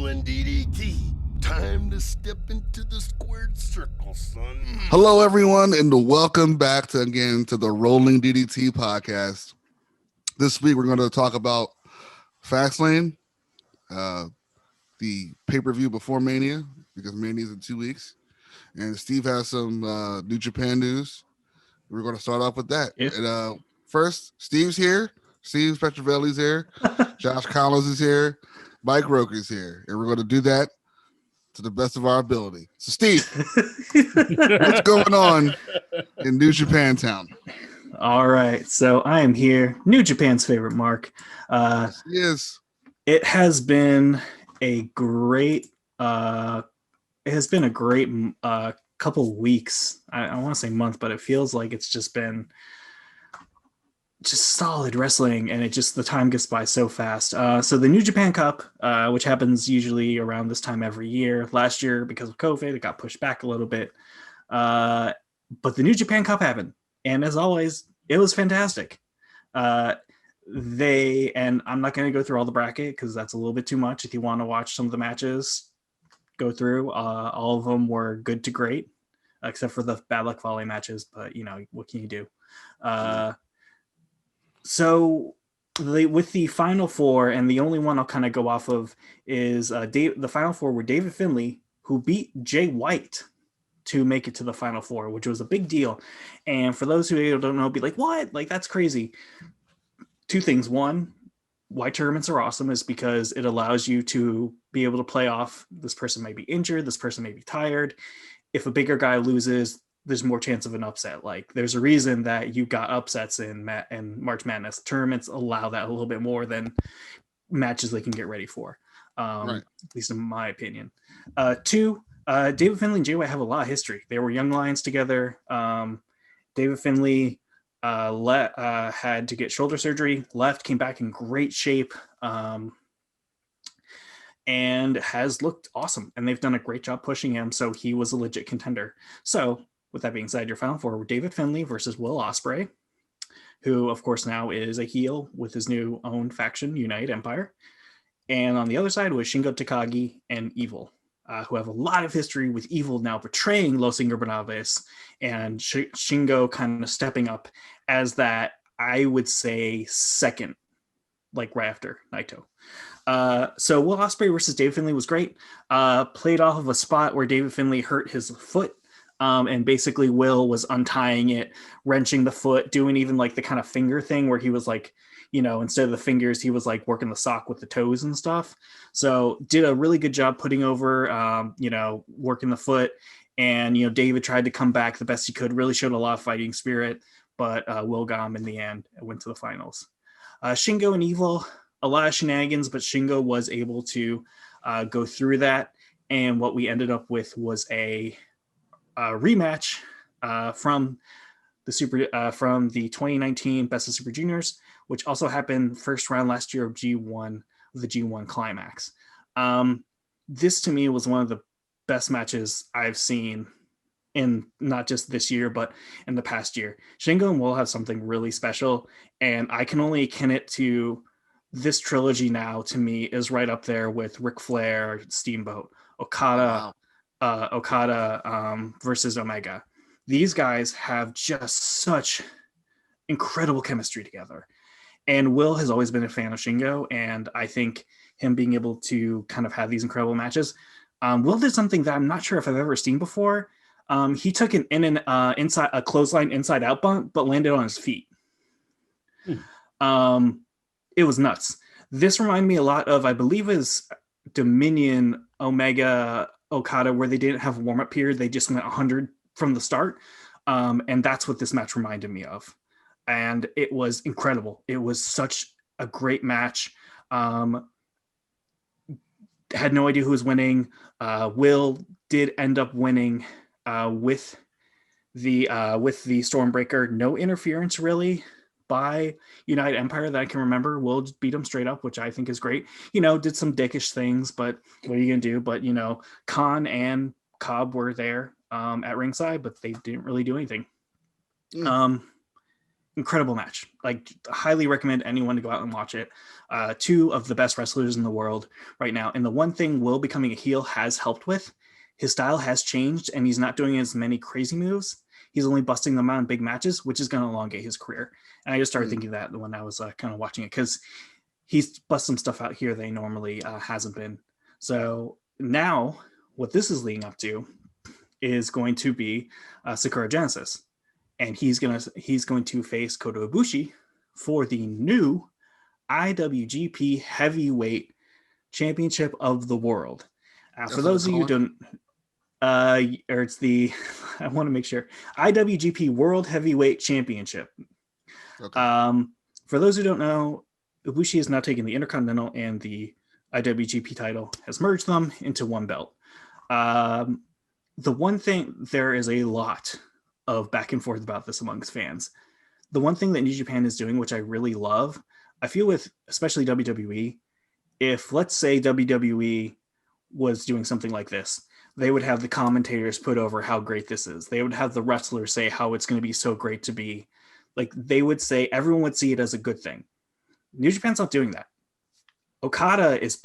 doing, DDT? Time to step into the squared circle, son. Hello, everyone, and welcome back to the Rolling DDT podcast. This week, we're going to talk about Fastlane, the pay-per-view before Mania, because Mania is in 2 weeks, and Steve has some New Japan news. We're going to start off with that. Yeah. And first, Steve's here. Steve Petrovelli's here. Josh Collins is here. Mike Roker's here, and we're going to do that to the best of our ability. So, Steve, what's going on in New Japan Town? All right, so I am here, New Japan's favorite Mark. Yes. It has been a great, couple weeks. I want to say month, but it feels like it's just been just solid wrestling, and the time gets by so fast. So the New Japan Cup, which happens usually around this time every year. Last year, because of COVID, it got pushed back a little bit. But the New Japan Cup happened, and as always, it was fantastic. And I'm not going to go through all the bracket because that's a little bit too much. If you want to watch some of the matches, go through. All of them were good to great, except for the Bad Luck Fale matches. But what can you do? So with the Final Four, and the only one I'll kind of go off of is the Final Four were David Finlay, who beat Jay White to make it to the Final Four, which was a big deal. And for those who don't know, be like, what? Like, that's crazy. Two things. One, why tournaments are awesome is because it allows you to be able to play off. This person may be injured. This person may be tired. If a bigger guy loses, there's more chance of an upset. Like, there's a reason that you got upsets in March Madness. Tournaments allow that a little bit more than matches they can get ready for, Right. at least in my opinion. Two, David Finlay and Jay White have a lot of history. They were young lions together. David Finlay had to get shoulder surgery, came back in great shape, and has looked awesome. And they've done a great job pushing him, so he was a legit contender. So, with that being said, your Final Four were David Finlay versus Will Ospreay, who, of course, now is a heel with his new own faction, United Empire. And on the other side was Shingo Takagi and Evil, who have a lot of history, with Evil now betraying Los Ingobernables, and Shingo kind of stepping up as that, I would say, second, like right after Naito. So Will Ospreay versus David Finlay was great. Played off of a spot where David Finlay hurt his foot. And basically Will was untying it, wrenching the foot, doing even like the kind of finger thing where he was like, instead of the fingers, he was like working the sock with the toes and stuff. So did a really good job putting over, working the foot. And, David tried to come back the best he could, really showed a lot of fighting spirit, but Will got him in the end and went to the finals. Shingo and Evil, a lot of shenanigans, but Shingo was able to go through that. And what we ended up with was a rematch from the 2019 Best of Super Juniors, which also happened first round last year of G1, the G1 Climax. This to me was one of the best matches I've seen in not just this year, but in the past year. Shingo and Will have something really special, and I can only akin it to this trilogy now. To me, is right up there with Ric Flair, Steamboat, Okada. Wow. Okada versus Omega. These guys have just such incredible chemistry together. And Will has always been a fan of Shingo, and I think him being able to kind of have these incredible matches. Will did something that I'm not sure if I've ever seen before. He took an inside a clothesline inside out bump, but landed on his feet. It was nuts. This reminded me a lot of, I believe, is Dominion Omega Okada, where they didn't have a warm-up period. They just went 100 from the start. And that's what this match reminded me of. And it was incredible. It was such a great match. Had no idea who was winning. Will did end up winning with the Stormbreaker. No interference really by United Empire that I can remember. Will just beat him straight up, which I think is great. Did some dickish things, but what are you gonna do? But Khan and Cobb were there at ringside, but they didn't really do anything. incredible match. Like, highly recommend anyone to go out and watch it. Two of the best wrestlers in the world right now. And the one thing Will becoming a heel has helped with, his style has changed and he's not doing as many crazy moves. He's only busting them out in big matches, which is going to elongate his career. And I just started thinking that when I was kind of watching it, because he's busted some stuff out here they normally hasn't been. So now what this is leading up to is going to be Sakura Genesis. And he's going to face Kota Ibushi for the new IWGP Heavyweight Championship of the world. For those of you who don't, or it's the, I want to make sure, IWGP World Heavyweight Championship. Okay. For those who don't know, Ibushi has now taken the Intercontinental and the IWGP title, has merged them into one belt. The one thing, there is a lot of back and forth about this amongst fans. The one thing that New Japan is doing, which I really love, I feel with especially WWE, if let's say WWE was doing something like this, they would have the commentators put over how great this is. They would have the wrestlers say how it's going to be so great to be. Like, they would say, everyone would see it as a good thing. New Japan's not doing that. Okada's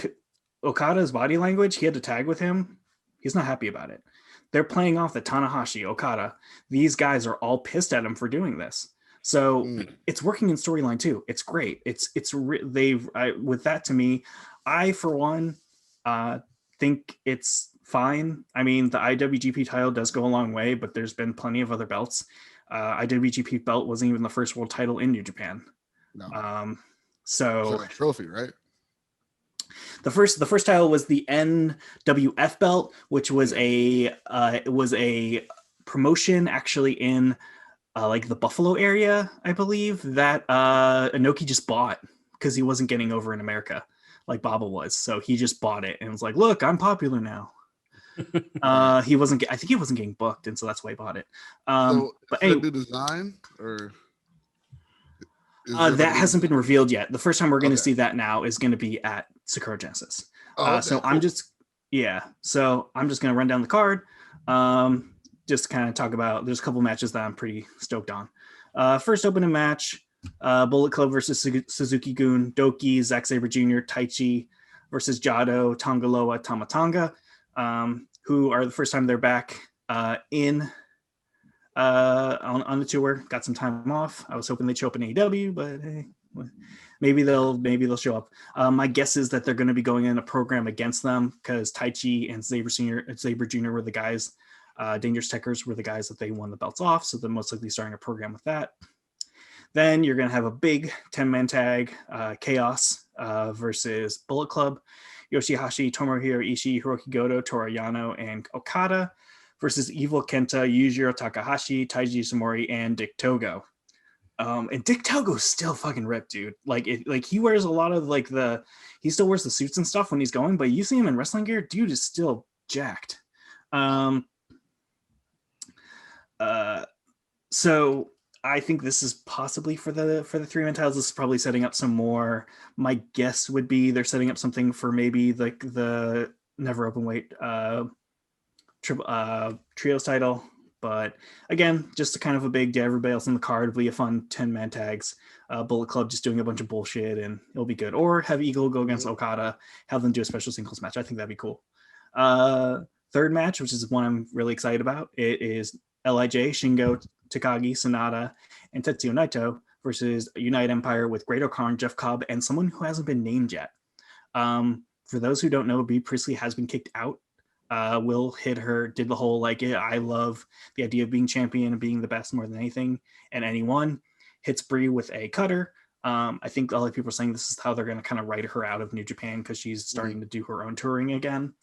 body language, he had to tag with him. He's not happy about it. They're playing off the Tanahashi, Okada. These guys are all pissed at him for doing this. So it's working in storyline too. It's great. With that, to me, I for one think it's fine. I mean, the IWGP title does go a long way, but there's been plenty of other belts. IWGP belt wasn't even the first world title in New Japan. No. So a trophy, right? The first title was the NWF belt, which was a promotion actually in like the Buffalo area, I believe, that Inoki just bought because he wasn't getting over in America like Baba was. So he just bought it and was like, "Look, I'm popular now." I think he wasn't getting booked, and so that's why he bought it. So but is anyway, that new design or? That hasn't been revealed yet. The first time we're going to see that now is going to be at Sakura Genesis. So cool. I'm just going to run down the card. Just kind of talk about, there's a couple matches that I'm pretty stoked on. First opening match, Bullet Club versus Suzuki Gun, Doki, Zack Sabre Jr., Taichi versus Jado, Tongaloa, Tamatanga, who are the first time they're back on the tour. Got some time off. I was hoping they'd show up in AEW, but hey, maybe they'll show up. My guess is that they're going to be going in a program against them because Taichi and Sabre Jr. were the guys. Dangerous Techers were the guys that they won the belts off, so they're most likely starting a program with that. Then you're going to have a big 10-man tag, Chaos versus Bullet Club, Yoshihashi, Tomohiro Ishii, Hiroki Goto, Toru Yano, and Okada versus Evil Kenta, Yujiro Takahashi, Taiji Ishimori, and Dick Togo. And Dick Togo's still fucking ripped, dude. Like he wears a lot of he still wears the suits and stuff when he's going, but you see him in wrestling gear, dude is still jacked. So I think this is possibly for the 3-man titles. This is probably setting up some more. My guess would be they're setting up something for maybe like the never open weight trios title. But again, just a kind of a big get everybody else in the card. It'll be a fun 10-man tags. Bullet Club just doing a bunch of bullshit and it'll be good. Or have Eagle go against Okada, have them do a special singles match. I think that'd be cool. Third match, which is one I'm really excited about. It is LIJ, Shingo, Takagi, Sonata, and Tetsuya Naito versus United Empire with Great O'Khan, Jeff Cobb, and someone who hasn't been named yet. For those who don't know, Bea Priestley has been kicked out. Will did the whole I love the idea of being champion and being the best more than anything and anyone. Hits Brie with a cutter. I think a lot of people are saying this is how they're going to kind of write her out of New Japan because she's starting to do her own touring again.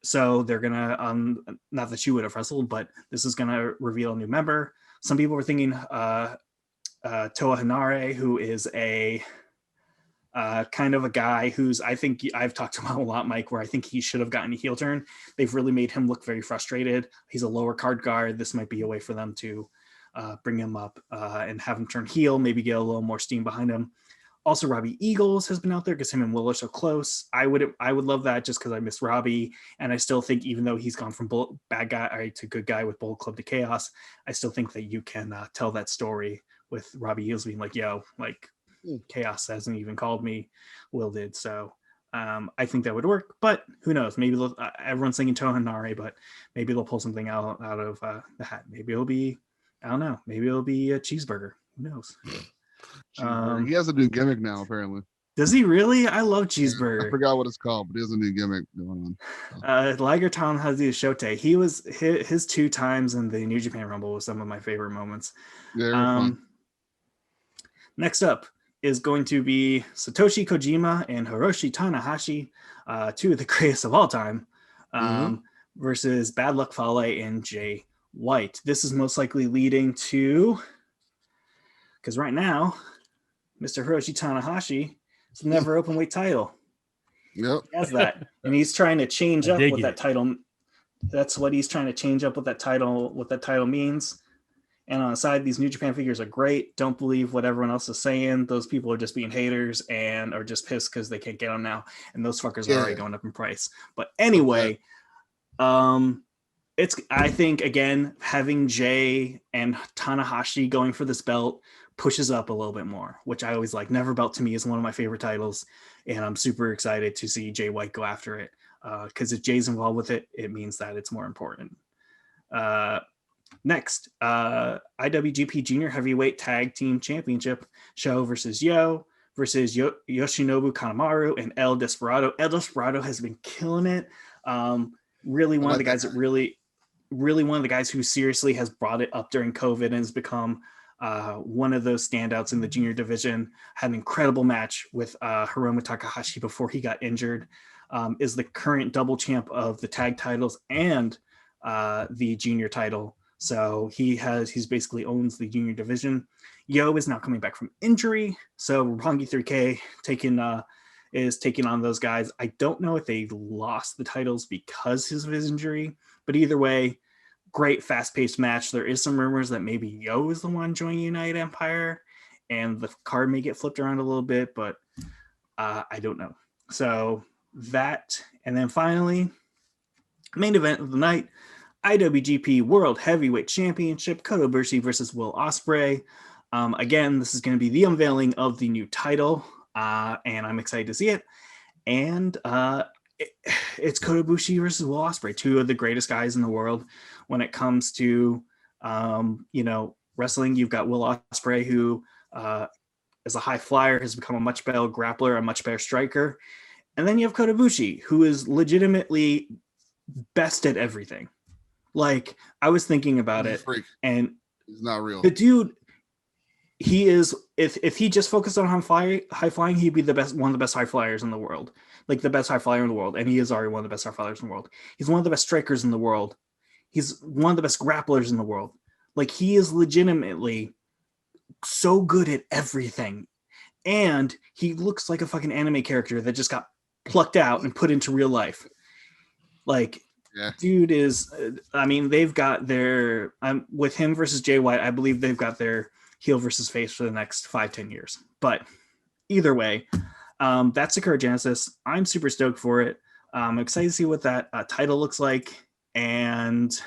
So they're going to, not that she would have wrestled, but this is going to reveal a new member. Some people were thinking Toa Hinare, who is a kind of a guy who's, I think I've talked about a lot, Mike, where I think he should have gotten a heel turn. They've really made him look very frustrated. He's a lower card guard. This might be a way for them to bring him up and have him turn heel, maybe get a little more steam behind him. Also, Robbie Eagles has been out there because him and Will are so close. I would love that just because I miss Robbie. And I still think even though he's gone from bad guy to good guy with Bullet Club to Chaos, I still think that you can tell that story with Robbie Eels being like, yo, like Chaos hasn't even called me, Will did. So I think that would work, but who knows? Maybe everyone's thinking Tohanare, but maybe they'll pull something out of the hat. Maybe it'll be, I don't know. Maybe it'll be a cheeseburger. Who knows? He has a new gimmick now, apparently. Does he really? I love I cheeseburger. forgot what it's called, but he has a new gimmick going on. Liger Tanahashi Shote. He was his 2 times in the New Japan Rumble was some of my favorite moments. Yeah, fun. Next up is going to be Satoshi Kojima and Hiroshi Tanahashi, 2 of the greatest of all time, versus Bad Luck Fale and Jay White. This is most likely leading to, because right now, Mr. Hiroshi Tanahashi is the never open weight title. Yep. He has that. And he's trying to change up what that title. That's what he's trying to change up what that title means. And on the side, these New Japan figures are great. Don't believe what everyone else is saying. Those people are just being haters and are just pissed because they can't get them now. And those fuckers are already going up in price. But anyway, I think, again, having Jay and Tanahashi going for this belt pushes up a little bit more, which I always like. Never Belt to me is one of my favorite titles. And I'm super excited to see Jay White go after it. Because if Jay's involved with it, it means that it's more important. Next, IWGP Junior Heavyweight Tag Team Championship, Show versus Yo versus Yoshinobu Kanemaru and El Desperado. El Desperado has been killing it. Really one of the guys that really one of the guys who seriously has brought it up during COVID and has become one of those standouts in the junior division. Had an incredible match with Hiromu Takahashi before he got injured. Is the current double champ of the tag titles and the junior title. So he's basically owns the junior division. Yo is now coming back from injury. So Roppongi 3K is taking on those guys. I don't know if they lost the titles because of his injury, but either way, great fast-paced match. There is some rumors that maybe Yo is the one joining United Empire and the card may get flipped around a little bit, but I don't know. So that, and then finally, main event of the night, IWGP World Heavyweight Championship, Kota Ibushi versus Will Ospreay. Again, this is going to be the unveiling of the new title, and I'm excited to see it. And it's Kota Ibushi versus Will Ospreay, 2 of the greatest guys in the world when it comes to, wrestling. You've got Will Ospreay, who is a high flyer, has become a much better grappler, a much better striker. And then you have Kota Ibushi, who is legitimately best at everything. Like, I was thinking about it, and he's not real. The dude, he is. If he just focused on high flying, he'd be one of the best high flyers in the world, like the best high flyer in the world. And he is already one of the best high flyers in the world. He's one of the best strikers in the world. He's one of the best grapplers in the world. Like, he is legitimately so good at everything, and he looks like a fucking anime character that just got plucked out and put into real life. Like. Yeah. Dude is, they've got their, with him versus Jay White, I believe they've got their heel versus face for the next 5-10 years. But either way, that's Sakura Genesis. I'm super stoked for it. I'm excited to see what that title looks like. And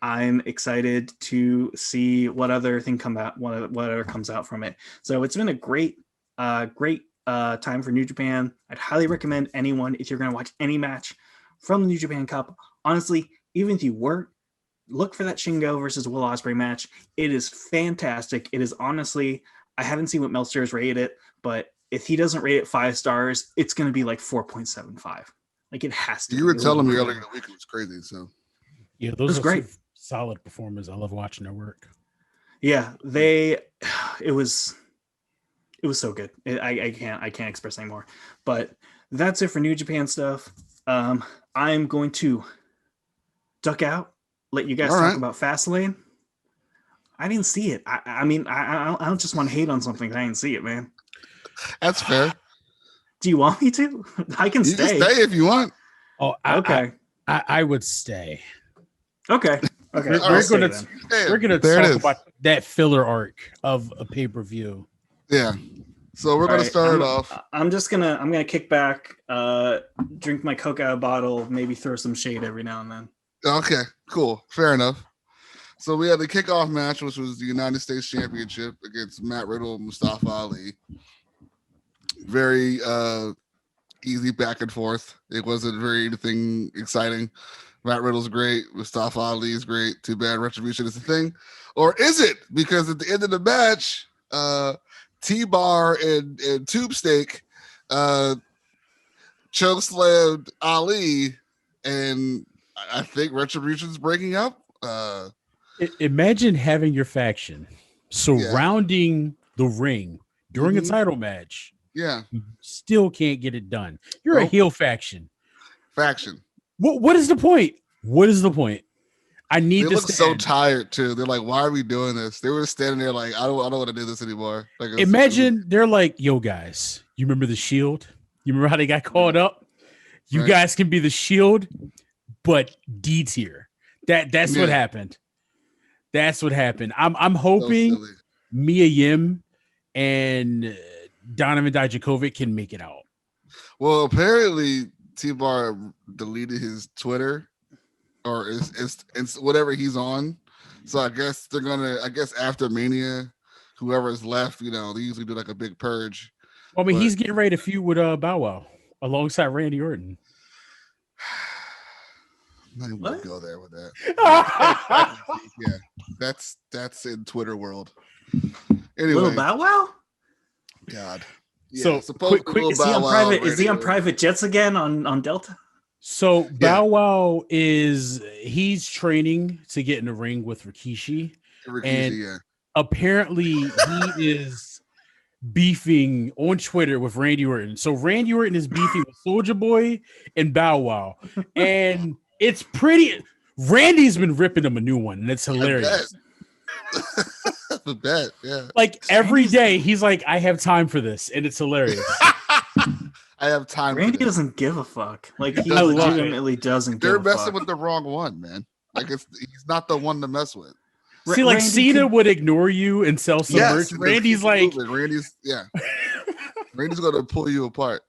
I'm excited to see what other thing whatever comes out from it. So it's been a great time for New Japan. I'd highly recommend anyone, if you're going to watch any match from the New Japan Cup, honestly, even if you weren't, look for that Shingo versus Will Ospreay match. It is fantastic. It is honestly, I haven't seen what Meltzer has rated it, but if he doesn't rate it 5 stars, it's going to be like 4.75. Like, it has to. You were telling me earlier in the week, it was crazy. So yeah, those are great, solid performers. I love watching their work. Yeah, it was so good. I can't express anymore. But that's it for New Japan stuff. I'm going to duck out, let you guys talk about Fastlane. I didn't see it. I don't just want to hate on something. I didn't see it, man. That's fair. Do you want me to? I can stay. You can stay if you want. Oh, okay. I would stay. Okay. We're gonna talk about that filler arc of a pay-per-view. Yeah. So we're going to start it off. I'm gonna kick back, drink my Coke out of a bottle, maybe throw some shade every now and then. Okay, cool. Fair enough. So we had the kickoff match, which was the United States Championship against Matt Riddle and Mustafa Ali. Very easy back and forth. It wasn't very anything exciting. Matt Riddle's great. Mustafa Ali is great. Too bad Retribution is the thing. Or is it? Because at the end of the match, T-Bar and Tube Steak chokeslammed Ali, and I think Retribution's breaking up. Imagine having your faction surrounding the ring during a title match. Yeah. You still can't get it done. You're a heel faction. What is the point? What is the point? I need they this. Look so tired too. They're like, why are we doing this? They were standing there like, I don't want to do this anymore. Like, imagine they're like, yo, guys, you remember the Shield? You remember how they got called up? You guys can be the Shield, but D tier. That's what happened. That's what happened. I'm hoping so Mia Yim and Donovan Dijakovic can make it out. Well, apparently T-Bar deleted his Twitter or it's whatever he's on. So I guess they're gonna. I guess after Mania, whoever's left, they usually do like a big purge. Well, I mean, he's getting ready to feud with Bow Wow alongside Randy Orton. I'm not even gonna go there with that. Yeah, that's in Twitter world. Anyway, Little Bow Wow. God. So Yeah, quick is he on private jets again on Delta? So Bow Wow he's training to get in the ring with Rikishi, and apparently he is beefing on Twitter with Randy Orton. So Randy Orton is beefing with Soulja Boy and Bow Wow, and it's pretty. Randy's been ripping him a new one, and it's hilarious. The bet, yeah. Like every day, he's like, "I have time for this," and it's hilarious. I have time. Randy doesn't give a fuck. Like he legitimately doesn't. They're messing with the wrong one, man. Like he's not the one to mess with. See, like Randy Cena would ignore you and sell some merch. Randy's like, Randy's going to pull you apart.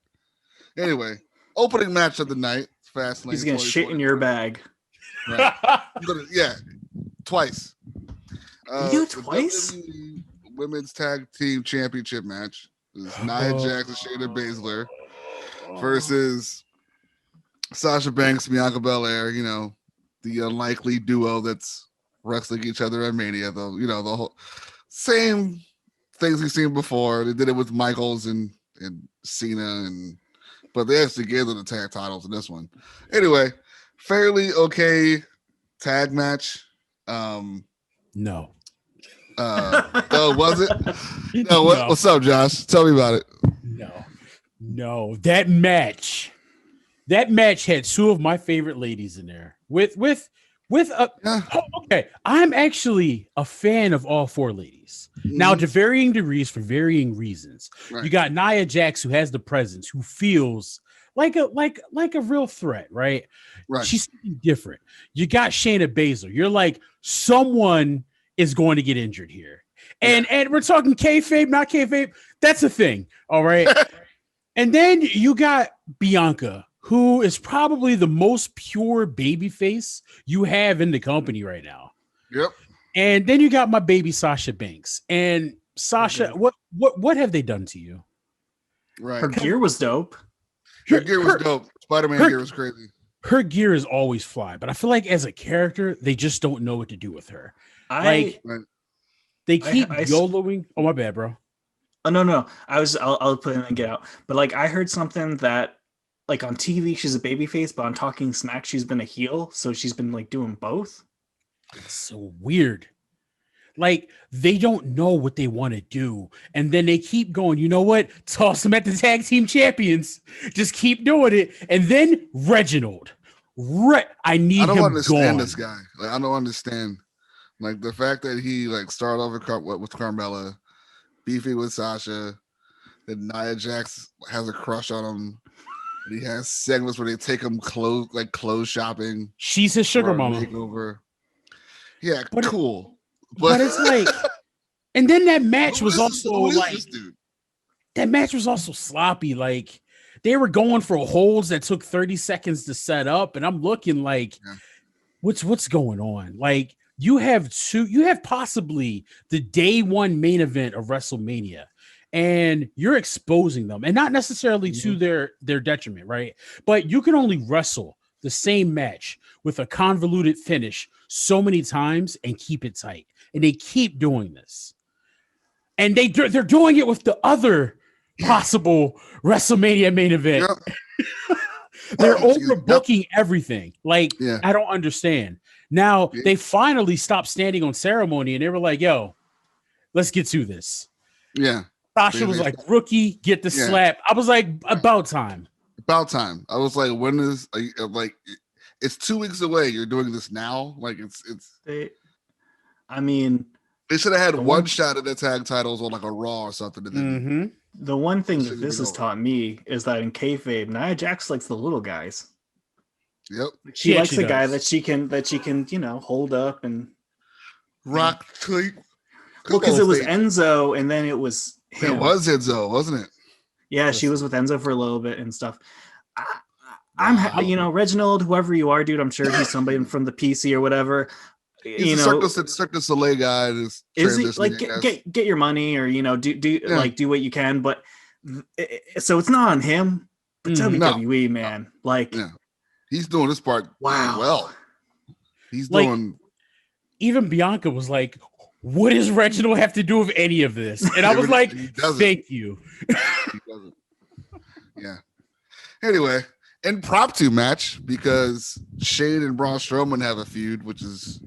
Anyway, opening match of the night, Fastlane. He's going to shit in your bag. Right. Twice. You twice? WWE Women's Tag Team Championship match is Nia Jax and Shayna Baszler versus Sasha Banks, Bianca Belair. The unlikely duo that's wrestling each other at Mania. Though the whole same things we've seen before. They did it with Michaels and Cena, but they actually gave them the tag titles in this one. Anyway, fairly okay tag match. No. Was it? No. What's up, Josh? Tell me about it. No. That match had two of my favorite ladies in there. Okay. I'm actually a fan of all four ladies. Now, to varying degrees for varying reasons. Right. You got Nia Jax, who has the presence, who feels like a real threat, right? Right. She's different. You got Shayna Baszler. You're like, someone is going to get injured here. And we're talking kayfabe, not kayfabe. That's a thing. All right. And then you got Bianca, who is probably the most pure babyface you have in the company right now. Yep. And then you got my baby Sasha Banks. And Sasha, what have they done to you? Right. Her gear was dope. Her gear was dope. Spider-Man gear was crazy. Her gear is always fly, but I feel like as a character, they just don't know what to do with her. They keep YOLOing. Oh, my bad, bro. Oh, no. I'll put in and get out. But like, I heard something that like on TV, she's a babyface, but on Talking Smack, she's been a heel. So she's been like doing both. It's so weird. Like, they don't know what they want to do. And then they keep going, you know what? Toss them at the tag team champions. Just keep doing it. And then Reginald. I don't understand this guy. Like, I don't understand. Like, the fact that he, like, started off with Carmella, beefing with Sasha, then Nia Jax has a crush on him. And he has segments where they take him clothes shopping. She's his sugar mama. Makeover. Yeah, but cool. But it's like, and then that match was also like, that match was also sloppy. Like, they were going for holds that took 30 seconds to set up, and I'm looking like, what's going on? Like, you have possibly the day one main event of WrestleMania, and you're exposing them, and not necessarily to their detriment, right? But you can only wrestle the same match with a convoluted finish so many times and keep it tight. And they keep doing this. And they're doing it with the other possible WrestleMania main event. Yep. They're overbooking everything. Like, I don't understand. Now, they finally stopped standing on ceremony, and they were like, yo, let's get to this. Yeah. Sasha was like, rookie, get the slap. I was like, about time. About time. I was like, when is, like, it's 2 weeks away. You're doing this now? Like, They should have had one shot at the tag titles on like a Raw or something. And the one thing that this has taught me is that in kayfabe, Nia Jax likes the little guys. Yep. She likes the guy that she can, hold up and rock tight. Well, because it was Enzo and then it was him. It was Enzo, wasn't it? Yeah, she was with Enzo for a little bit and stuff. I'm Reginald, whoever you are, dude, I'm sure he's somebody from the PC or whatever. He's a Cirque du Soleil guy. Is he like get your money or do what you can, but so it's not on him. But WWE, man, he's doing this part well. He's doing. Even Bianca was like, "What does Reginald have to do with any of this?" And I was like, "Thank you." He doesn't. Yeah. Anyway, impromptu match because Shane and Braun Strowman have a feud, which is.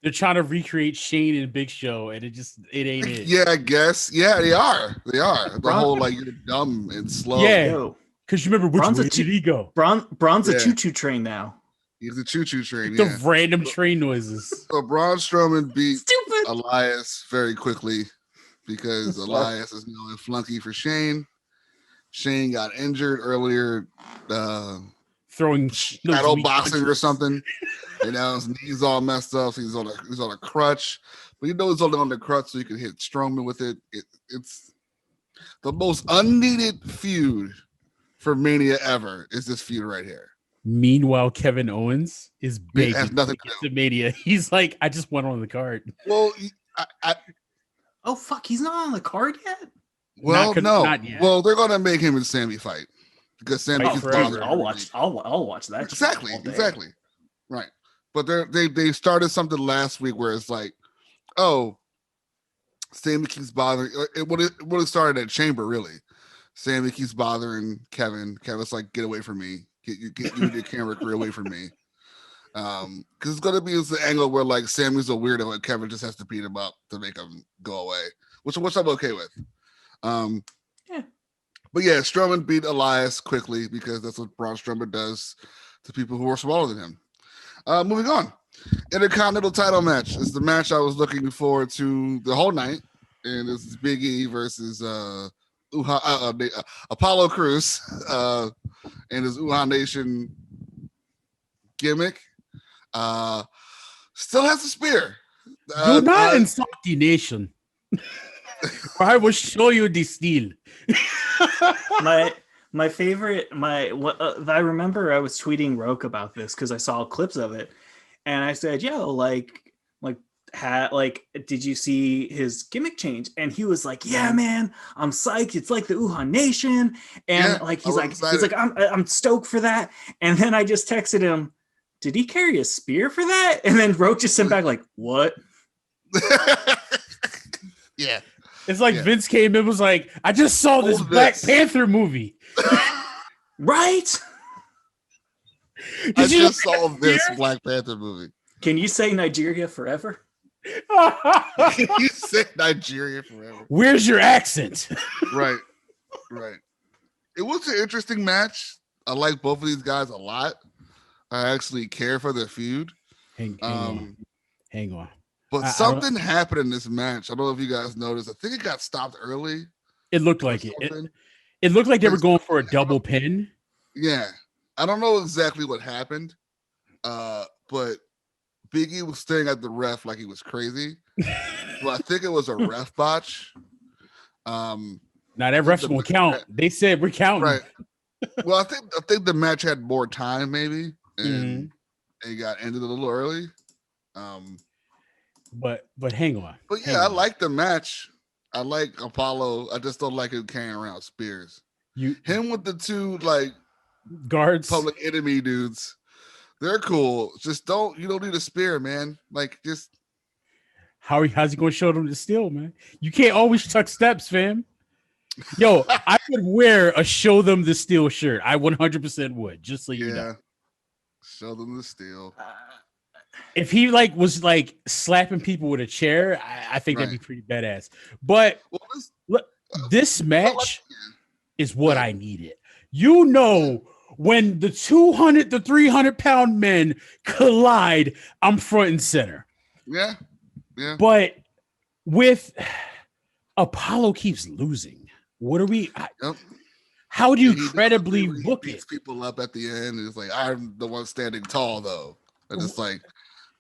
They're trying to recreate Shane and Big Show, and it ain't it. Yeah, I guess. Yeah, they are. The whole like you're dumb and slow. Yeah, because you remember which way did he go? Braun's a choo-choo train now. He's a choo-choo train. The random train noises. So Braun Strowman beat Elias very quickly because Elias is now a flunky for Shane. Shane got injured earlier, throwing shadow boxing or something. And now his knee's all messed up. So he's on a crutch, but he's only on the crutch so you can hit Strowman with it. It's the most unneeded feud for Mania ever. Is this feud right here? Meanwhile, Kevin Owens is big. It has nothing to do. Mania. He's like, I just went on the card. Well, oh fuck, he's not on the card yet. Well, no. Well, they're gonna make him and Sammy fight because Sammy. I'll watch that. Exactly. Right. But they started something last week where it's like, oh, Sammy keeps bothering. It started at Chamber really. Sammy keeps bothering Kevin. Kevin's like, get away from me. Get your camera crew away from me. Because it's gonna be the angle where like Sammy's a weirdo and Kevin just has to beat him up to make him go away, which I'm okay with. But yeah, Strowman beat Elias quickly because that's what Braun Strowman does to people who are smaller than him. Moving on, Intercontinental title match is the match I was looking forward to the whole night, and this is Big E versus Apollo Crews and his Uhaa Nation gimmick. Still has a spear. Do not insult the nation. Or I will show you the steel. My favorite, I remember I was tweeting Roke about this because I saw clips of it, and I said, "Yo, did you see his gimmick change?" And he was like, "Yeah, man, I'm psyched. It's like the Uhaa Nation," and he's like, "I'm stoked for that." And then I just texted him, "Did he carry a spear for that?" And then Roke just sent back like, "What?" Yeah. It's like Vince came in and was like, I just saw this Black Panther movie. Right? I just saw this Black Panther movie. Can you say Nigeria forever? Can you say Nigeria forever? Where's your accent? Right. It was an interesting match. I like both of these guys a lot. I actually care for their feud. Hang on. But something happened in this match. I don't know if you guys noticed. I think it got stopped early. It looked like it. It looked like they were going for a double pin. Yeah. I don't know exactly what happened. But Big E was staring at the ref like he was crazy. Well, I think it was a ref botch. Now that refs won't count. They said we're counting. Right. Well, I think the match had more time, maybe. And It got ended a little early. But hang on. But yeah, I like the match. I like Apollo. I just don't like him carrying around spears. Him with the two like guards, public enemy dudes. They're cool. Just you don't need a spear, man. Like just how's he gonna show them the steel, man? You can't always chuck steps, fam. Yo, I would wear a show them the steel shirt. I 100% would, just so you know. Show them the steel. If he was slapping people with a chair, I think that'd be pretty badass. But this match is what I needed. You know, when the 200 to 300-pound men collide, I'm front and center. Yeah. But with Apollo keeps losing. What are we? How do you credibly book it? People up at the end. It's like, I'm the one standing tall, though. And it's like,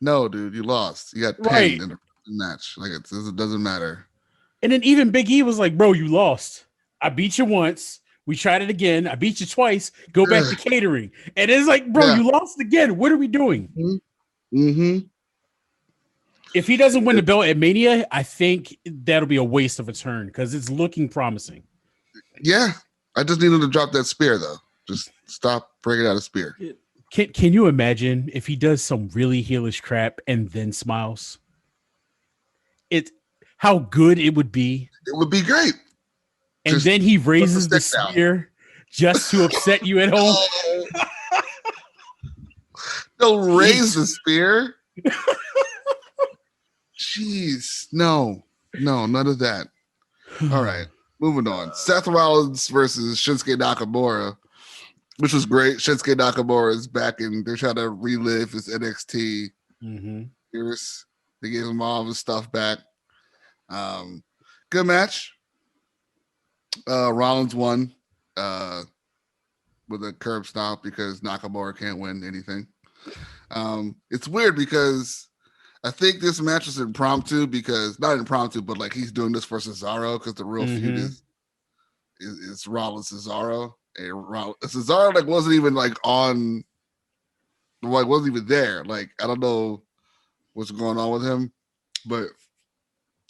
no, dude, you lost. You got pinned in the match. Like it doesn't matter. And then even Big E was like, bro, you lost. I beat you once. We tried it again. I beat you twice. Go back to catering. And it's like, bro, you lost again. What are we doing? Mm-hmm. If he doesn't win the belt at Mania, I think that'll be a waste of a turn because it's looking promising. Yeah. I just need him to drop that spear, though. Just stop bringing out a spear. Can you imagine if he does some really heelish crap and then smiles? How good it would be. It would be great. And then he raises the spear just to upset you at home. Don't raise the spear. Jeez. No, none of that. All right. Moving on. Seth Rollins versus Shinsuke Nakamura, which was great. Shinsuke Nakamura is back and they're trying to relive his NXT years. They gave him all of his stuff back. Good match. Rollins won with a curb stomp because Nakamura can't win anything. It's weird because I think this match is impromptu because not impromptu, but like he's doing this for Cesaro because the real feud is Rollins Cesaro. And Cesaro wasn't even wasn't even there. Like I don't know what's going on with him, but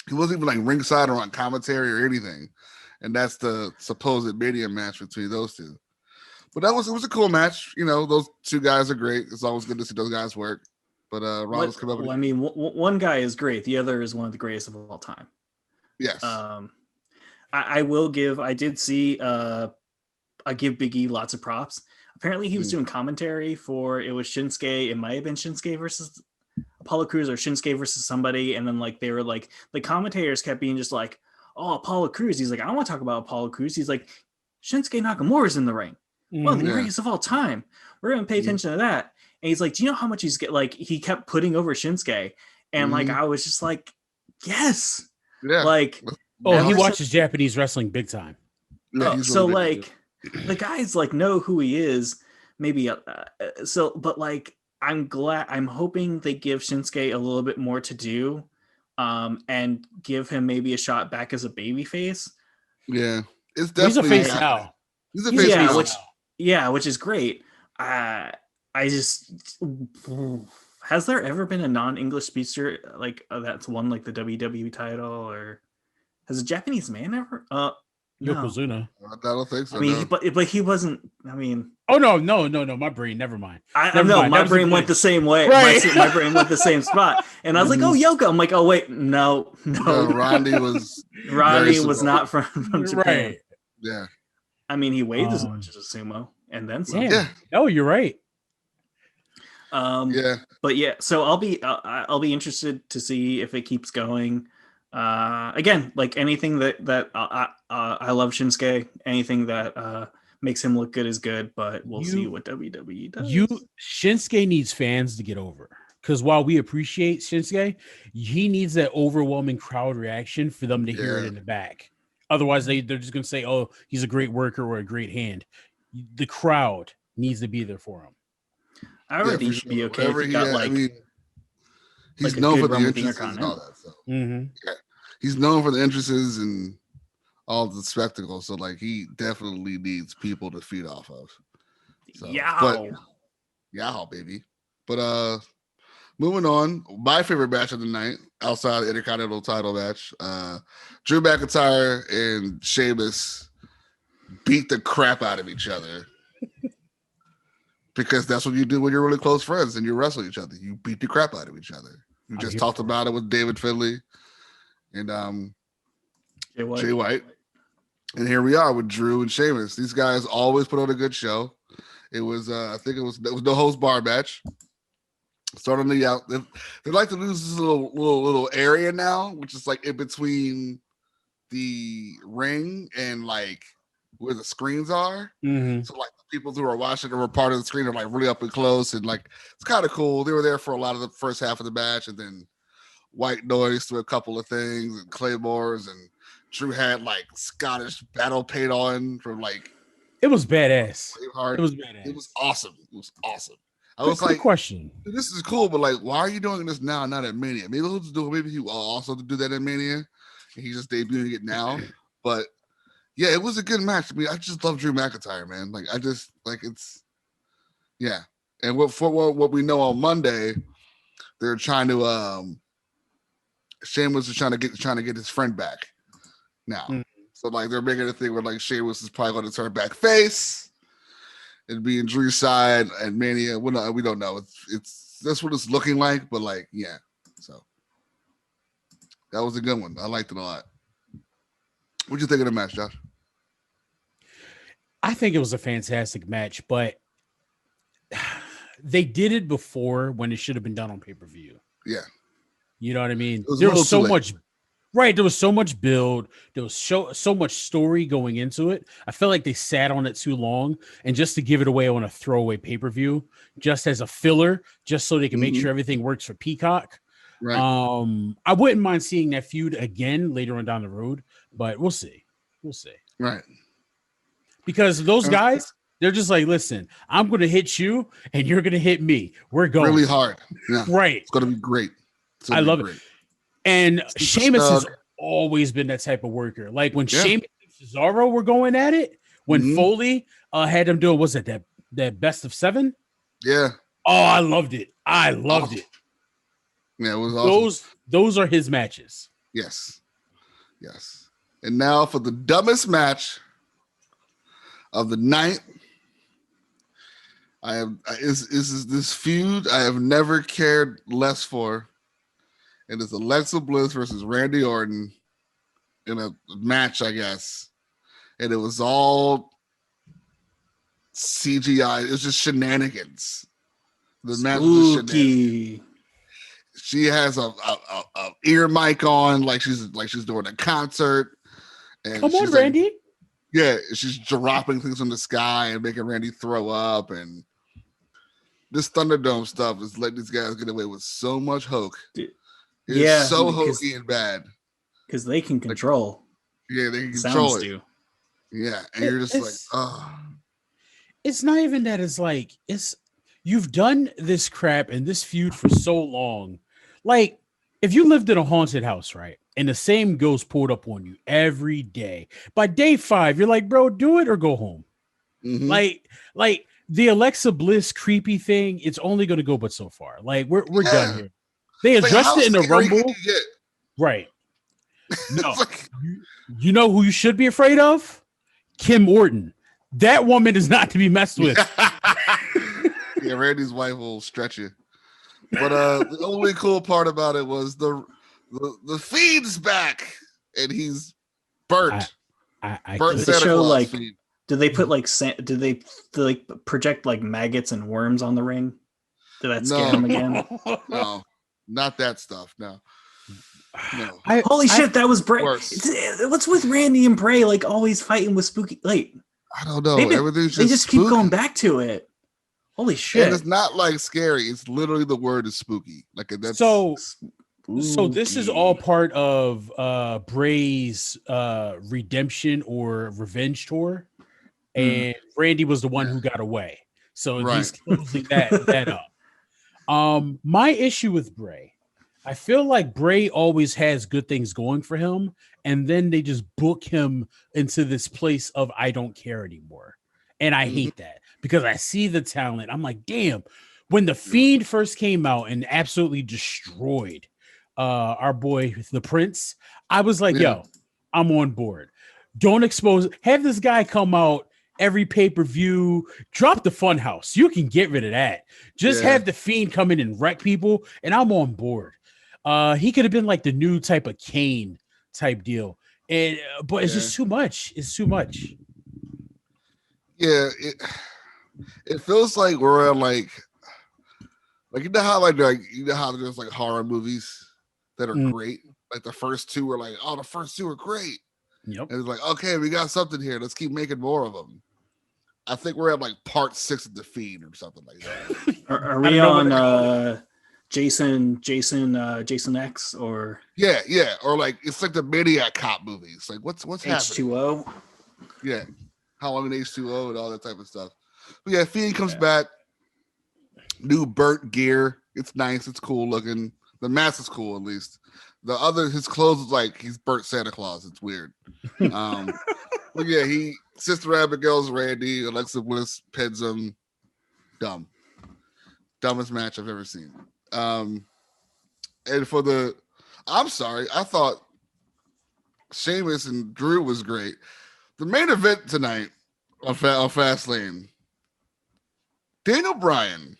he wasn't even ringside or on commentary or anything. And that's the supposed Mania match between those two. But it was a cool match. You know, those two guys are great. It's always good to see those guys work. But Rollins come up with one guy is great. The other is one of the greatest of all time. Yes. I give Big E lots of props. Apparently he was doing commentary it was Shinsuke. It might have been Shinsuke versus Apollo Crews or Shinsuke versus somebody. And then they were the commentators kept being just like, oh, Apollo Crews. He's like, I don't want to talk about Apollo Crews. He's like, Shinsuke Nakamura's in the ring. One of the greatest of all time. We're going to pay attention to that. And he's like, do you know how much he's he kept putting over Shinsuke. And I was just like, yes. Yeah. He watches Japanese wrestling big time. Yeah, the guys know who he is. Maybe. I'm hoping they give Shinsuke a little bit more to do. And give him maybe a shot back as a babyface. Yeah. It's definitely he's a face now. He's a face which is great. Has there ever been a non-English speaker that's won the WWE title, or has a Japanese man ever? Yokozuna. I don't think so. I mean, but he wasn't. I mean, oh no, my brain. Never mind. My brain went the same way. Right. My brain went the same spot, and I was like, oh, Yoko. I'm like, oh wait, no. Rodney was not from Japan. Right. Yeah. I mean, he weighed as much as a sumo, and then some. Yeah. Oh, you're right. But yeah, so I'll be interested to see if it keeps going. Again, anything that I love Shinsuke, anything that makes him look good is good, but we'll see what WWE does. Shinsuke needs fans to get over, because while we appreciate Shinsuke, he needs that overwhelming crowd reaction for them to hear it in the back. Otherwise, they're just gonna say, "Oh, he's a great worker or a great hand." The crowd needs to be there for him. I already should be okay if he got he's known for the entrances and all that. So he's known for the entrances and all the spectacle. So he definitely needs people to feed off of. So, Yow, yow, baby. But moving on, my favorite match of the night outside the Intercontinental title match, Drew McIntyre and Sheamus beat the crap out of each other. Because that's what you do when you're really close friends and you wrestle each other. You beat the crap out of each other. We just talked about it with David Finlay and Jay White. And here we are with Drew and Sheamus. These guys always put on a good show. It was, I think it was no host bar match. Start on the out. They like to lose this little area now, which is like in between the ring and like where the screens are. Mm-hmm. So like the people who are watching or were part of the screen are like really up and close, and like it's kind of cool. They were there for a lot of the first half of the match, and then White Noise through a couple of things and Claymores, and Drew had like Scottish battle paint on from like it was badass. Braveheart. It was badass. It was awesome. It was awesome. I was like, question. This is cool, but like, why are you doing this now, not at Mania? Maybe he'll do. Maybe he will also do that at Mania, and he's just debuting it now. But yeah, it was a good match. I mean, I just love Drew McIntyre, man. Like, I just like it's, yeah. And what we know on Monday, they're trying to Sheamus is trying to get his friend back now. Mm-hmm. So like they're making a thing where like Sheamus is probably going to turn back face and be in Drew's side and Mania. We don't know. It's that's what it's looking like, but like yeah. So that was a good one. I liked it a lot. What'd you think of the match, Josh? I think it was a fantastic match, but they did it before when it should have been done on pay-per-view. Yeah. You know what I mean? There was so much, right? There was so much build. There was so much story going into it. I felt like they sat on it too long, and just to give it away on a throwaway pay-per-view, just as a filler, just so they can make sure everything works for Peacock. Right. I wouldn't mind seeing that feud again later on down the road, but we'll see. We'll see. Right. Because those guys, they're just like, listen, I'm going to hit you and you're going to hit me. We're going really hard. Yeah. Right. It's going to be great. I love it. And Sheamus has always been that type of worker. Like when Sheamus and Cesaro were going at it, when Foley had them doing, what's that best of 7? Yeah. Oh, I loved it. I loved it. Yeah, it was awesome. Those are his matches. Yes. Yes. And now for the dumbest match of the night. This feud I have never cared less for. And it's Alexa Bliss versus Randy Orton in a match, I guess. And it was all CGI. It was just shenanigans. The match was shenanigans. She has a ear mic on, like she's doing a concert. And come on, Randy. Yeah, she's dropping things from the sky and making Randy throw up. And this Thunderdome stuff is letting these guys get away with so much hoke. It's so hokey and bad. Because they can control. Yeah, they can control it. Do. Yeah, and you're just like, oh. It's not even that. It's like, you've done this crap and this feud for so long. Like, if you lived in a haunted house, right, and the same ghost pulled up on you every day, by day 5, you're like, bro, do it or go home. Mm-hmm. Like the Alexa Bliss creepy thing, it's only going to go but so far. Like, we're done here. They addressed it in the Rumble. Right. No. You know who you should be afraid of? Kim Orton. That woman is not to be messed with. Yeah, Randy's wife will stretch you. But the only cool part about it was the feed's back and he's burnt. Burnt Santa Claus like feed. Did they put like did they project like maggots and worms on the ring? Did that scare them again? No, not that stuff. No. Holy shit, that was Bray. What's with Randy and Bray like always fighting with spooky? Like I don't know. They just keep going back to it. Holy shit! And it's not like scary. It's literally the word is spooky. Like that's so this is all part of Bray's redemption or revenge tour, and Randy was the one who got away. So he's closing that up. My issue with Bray, I feel like Bray always has good things going for him, and then they just book him into this place of I don't care anymore. And I hate that because I see the talent. I'm like, damn, when the Fiend first came out and absolutely destroyed our boy the Prince, I was like, yo, I'm on board. Don't expose, have this guy come out every pay-per-view, drop the Funhouse. You can get rid of that. Just have the Fiend come in and wreck people, and I'm on board. He could have been like the new type of Kane type deal. And but it's just too much. It's too much. Yeah, it feels like we're on like you know how there's like horror movies that are great. Like the first two were like, oh, the first two are great. Yep. And it's like, okay, we got something here. Let's keep making more of them. I think we're at like part 6 of The Fiend or something like that. Are we on Jason X or or like it's like the Maniac cop movies. Like what's happening? H2O? Yeah, How Long in H2O and all that type of stuff. But yeah, Fiend comes back, new burnt gear. It's nice. It's cool looking. The mask is cool at least. His clothes is like he's burnt Santa Claus. It's weird. But yeah, Sister Abigail's Randy, Alexa Bliss pins him. Dumbest match I've ever seen. And I'm sorry, I thought Sheamus and Drew was great. The main event tonight on Fastlane, Daniel Bryan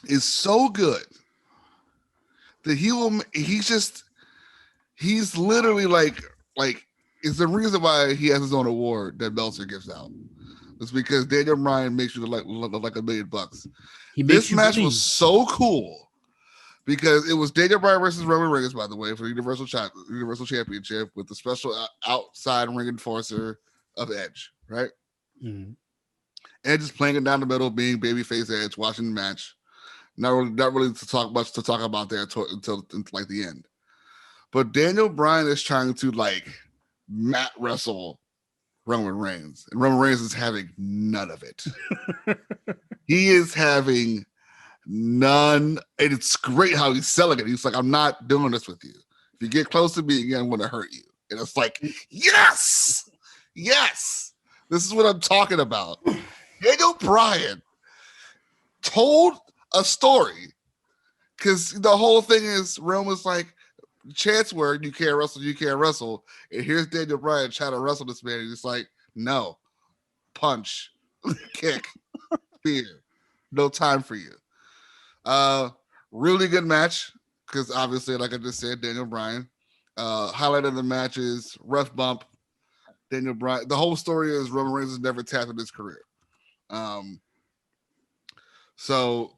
is so good that he's literally like it's the reason why he has his own award that Meltzer gives out. It's because Daniel Bryan makes you look like $1 million. This match was so cool because it was Daniel Bryan versus Roman Reigns, by the way, for the Universal Championship with the special outside ring enforcer of Edge, right? Mm-hmm. Edge is playing it down the middle, being babyface Edge, watching the match. Not really to talk about there until like the end. But Daniel Bryan is trying to like mat wrestle Roman Reigns, and Roman Reigns is having none of it. He is having none, and it's great how he's selling it. He's like, I'm not doing this with you. If you get close to me again, I'm going to hurt you. And it's like, yes, this is what I'm talking about. Daniel Bryan told a story because the whole thing is Roman's like, chance word, you can't wrestle. And here's Daniel Bryan trying to wrestle this man. And he's like, no, punch, kick, spear, no time for you. Really good match because obviously, like I just said, Daniel Bryan. Highlight of the match is ref bump. Daniel Bryan. The whole story is Roman Reigns has never tapped in his career. So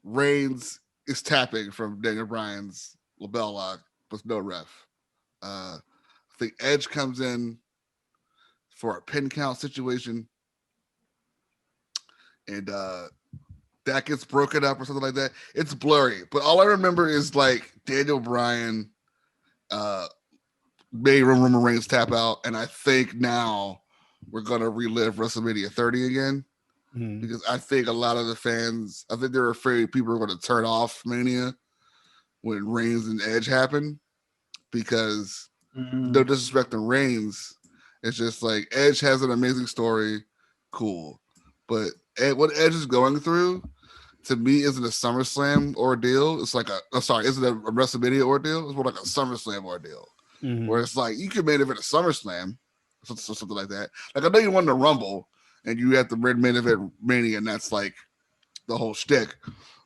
Reigns is tapping from Daniel Bryan's label lock with no ref. I think Edge comes in for a pin count situation, and that gets broken up or something like that. It's blurry, but all I remember is like Daniel Bryan made Roman Reigns tap out, and I think now we're gonna relive WrestleMania 30 again. Because I think a lot of the fans, I think they're afraid people are going to turn off Mania when Reigns and Edge happen, because no disrespect to Reigns, it's just like Edge has an amazing story, cool, but what Edge is going through to me isn't a SummerSlam ordeal. It's like isn't a WrestleMania ordeal. It's more like a SummerSlam ordeal, where it's like you could main event a SummerSlam, something like that. Like I know you won the Rumble, and you have the red main event Mania, and that's like the whole shtick.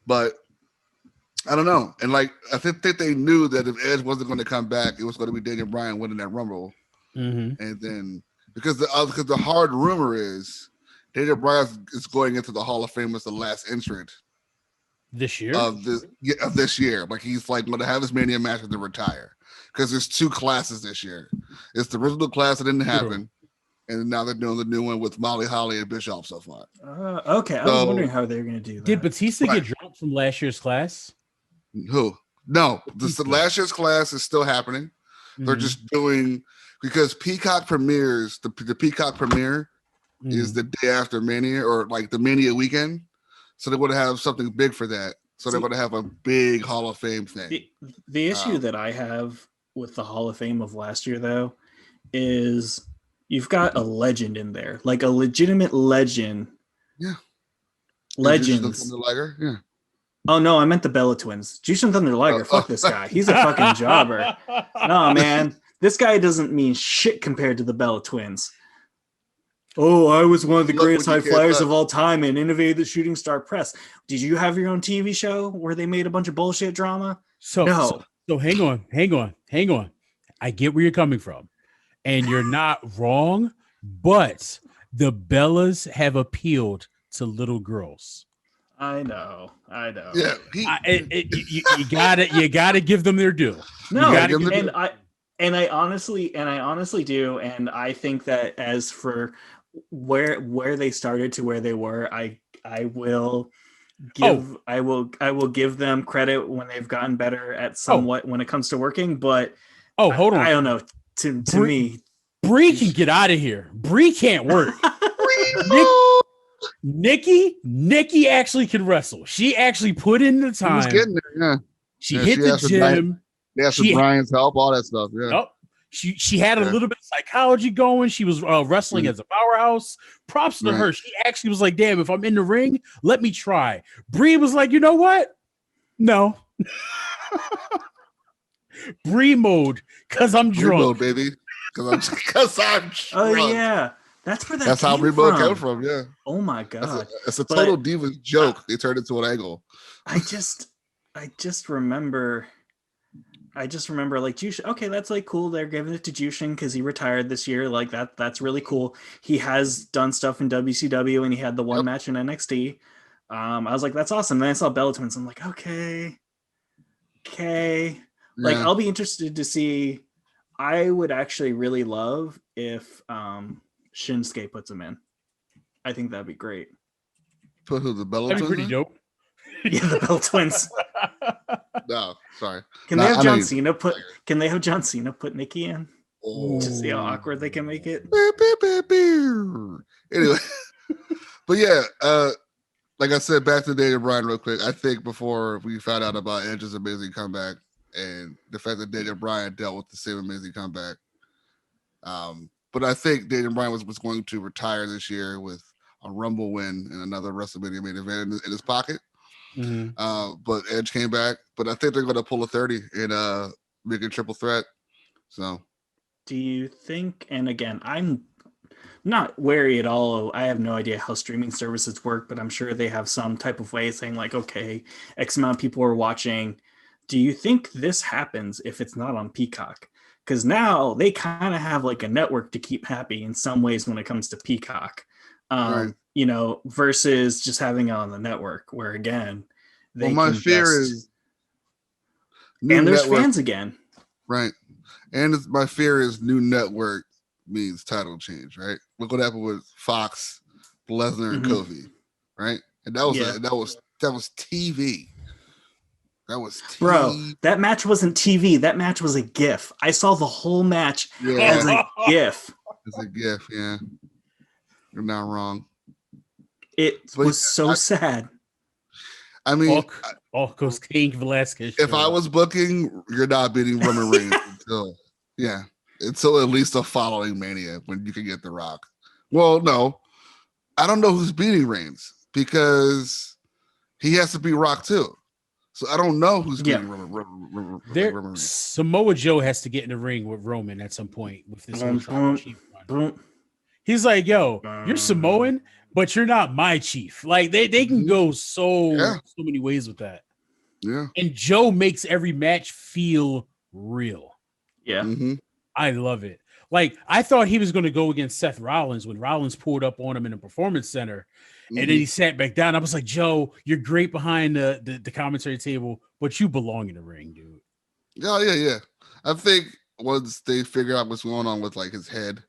But I don't know. And like I think they knew that if Edge wasn't going to come back, it was going to be Daniel Bryan winning that Rumble. And then because the hard rumor is Daniel Bryan is going into the Hall of Fame as the last entrant this year of this year. Like he's like going to have his Mania match and then retire, because there's 2 classes this year. It's the original class that didn't happen. And now they're doing the new one with Molly Holly and Bischoff so far. Okay, I was wondering how they were going to do that. Did Batista get dropped from last year's class? Who? No, the last year's class is still happening. They're just doing, because Peacock premieres, the Peacock premiere is the day after Mania, or like the Mania weekend. So they're going to have something big for that. So they're going to have a big Hall of Fame thing. The issue that I have with the Hall of Fame of last year, though, is you've got a legend in there, like a legitimate legend. Yeah. Legends. Yeah. Oh no, I meant the Bella Twins. Jushin Thunder Liger. Fuck this guy. He's a fucking jobber. No, man. This guy doesn't mean shit compared to the Bella Twins. Oh, I was one of the greatest high flyers of all time and innovated the shooting star press. Did you have your own TV show where they made a bunch of bullshit drama? No. So hang on. I get where you're coming from, and you're not wrong, but the Bellas have appealed to little girls. I know. Yeah, you gotta give them their due. No, and I honestly do, and I think that as for where they started to where they were, I will give them credit when they've gotten better at somewhat when it comes to working. But hold on, I don't know. To me, Bree can get out of here. Bree can't work. Nikki actually can wrestle. She actually put in the time. She was getting there, yeah. She hit the gym. They asked for Brian's help, all that stuff. Yeah. Oh, she had a little bit of psychology going. She was wrestling as a powerhouse. Props to her. She actually was like, damn, if I'm in the ring, let me try. Bree was like, you know what? No. Bree mode, because I'm drunk. Bree mode, baby. Because I'm drunk. Oh, yeah. That's where that's how Remote came from, yeah. Oh my god. It's a total Divas joke. They turned into an angle. I just remember like Jushin. Okay, that's like cool. They're giving it to Jushin because he retired this year. Like that's really cool. He has done stuff in WCW and he had the one match in NXT. I was like, that's awesome. Then I saw Bella Twins. I'm like, okay. Like I'll be interested to see. I would actually really love if Shinsuke puts him in. I think that'd be great. Put who, the Bella That'd be Twins? pretty dope. Yeah, the Bella Twins. No, sorry. Can they have John Cena put? Can they have John Cena put Nikki in? Oh. To see how awkward they can make it. Anyway, but yeah, like I said, back to Daniel Bryan real quick. I think before we found out about Edge's amazing comeback and the fact that Daniel Bryan dealt with the same amazing comeback, but I think Daniel Bryan was going to retire this year with a Rumble win and another WrestleMania main event in his pocket. Mm-hmm. But Edge came back. But I think they're going to pull a 30 and make a triple threat. So, do you think? And again, I'm not wary at all. I have no idea how streaming services work, but I'm sure they have some type of way saying like, okay, X amount of people are watching. Do you think this happens if it's not on Peacock? Because now they kind of have like a network to keep happy in some ways when it comes to Peacock, you know, versus just having it on the network where again, they my fear is, and there's fans again, right? And my fear is new network means title change, right? Look what happened with Fox, Lesnar, and Kofi, right? And that was TV. That was TV. Bro, that match wasn't TV. That match was a GIF. I saw the whole match as a GIF. It's a GIF, yeah. You're not wrong. It was so sad. I mean, goes King Velasquez. If I was booking, you're not beating Roman Reigns until at least the following Mania when you can get The Rock. Well, no, I don't know who's beating Reigns because he has to beat Rock too. So I don't know who's beating Roman Reigns. Samoa Joe has to get in the ring with Roman at some point with this chief run. He's like, yo, you're Samoan, but you're not my chief. Like they can go so many ways with that. Yeah. And Joe makes every match feel real. Yeah. Mm-hmm. I love it. Like I thought he was going to go against Seth Rollins when Rollins pulled up on him in the Performance Center. And then he sat back down. I was like, Joe, you're great behind the commentary table, but you belong in the ring, dude. Yeah. I think once they figure out what's going on with like his head,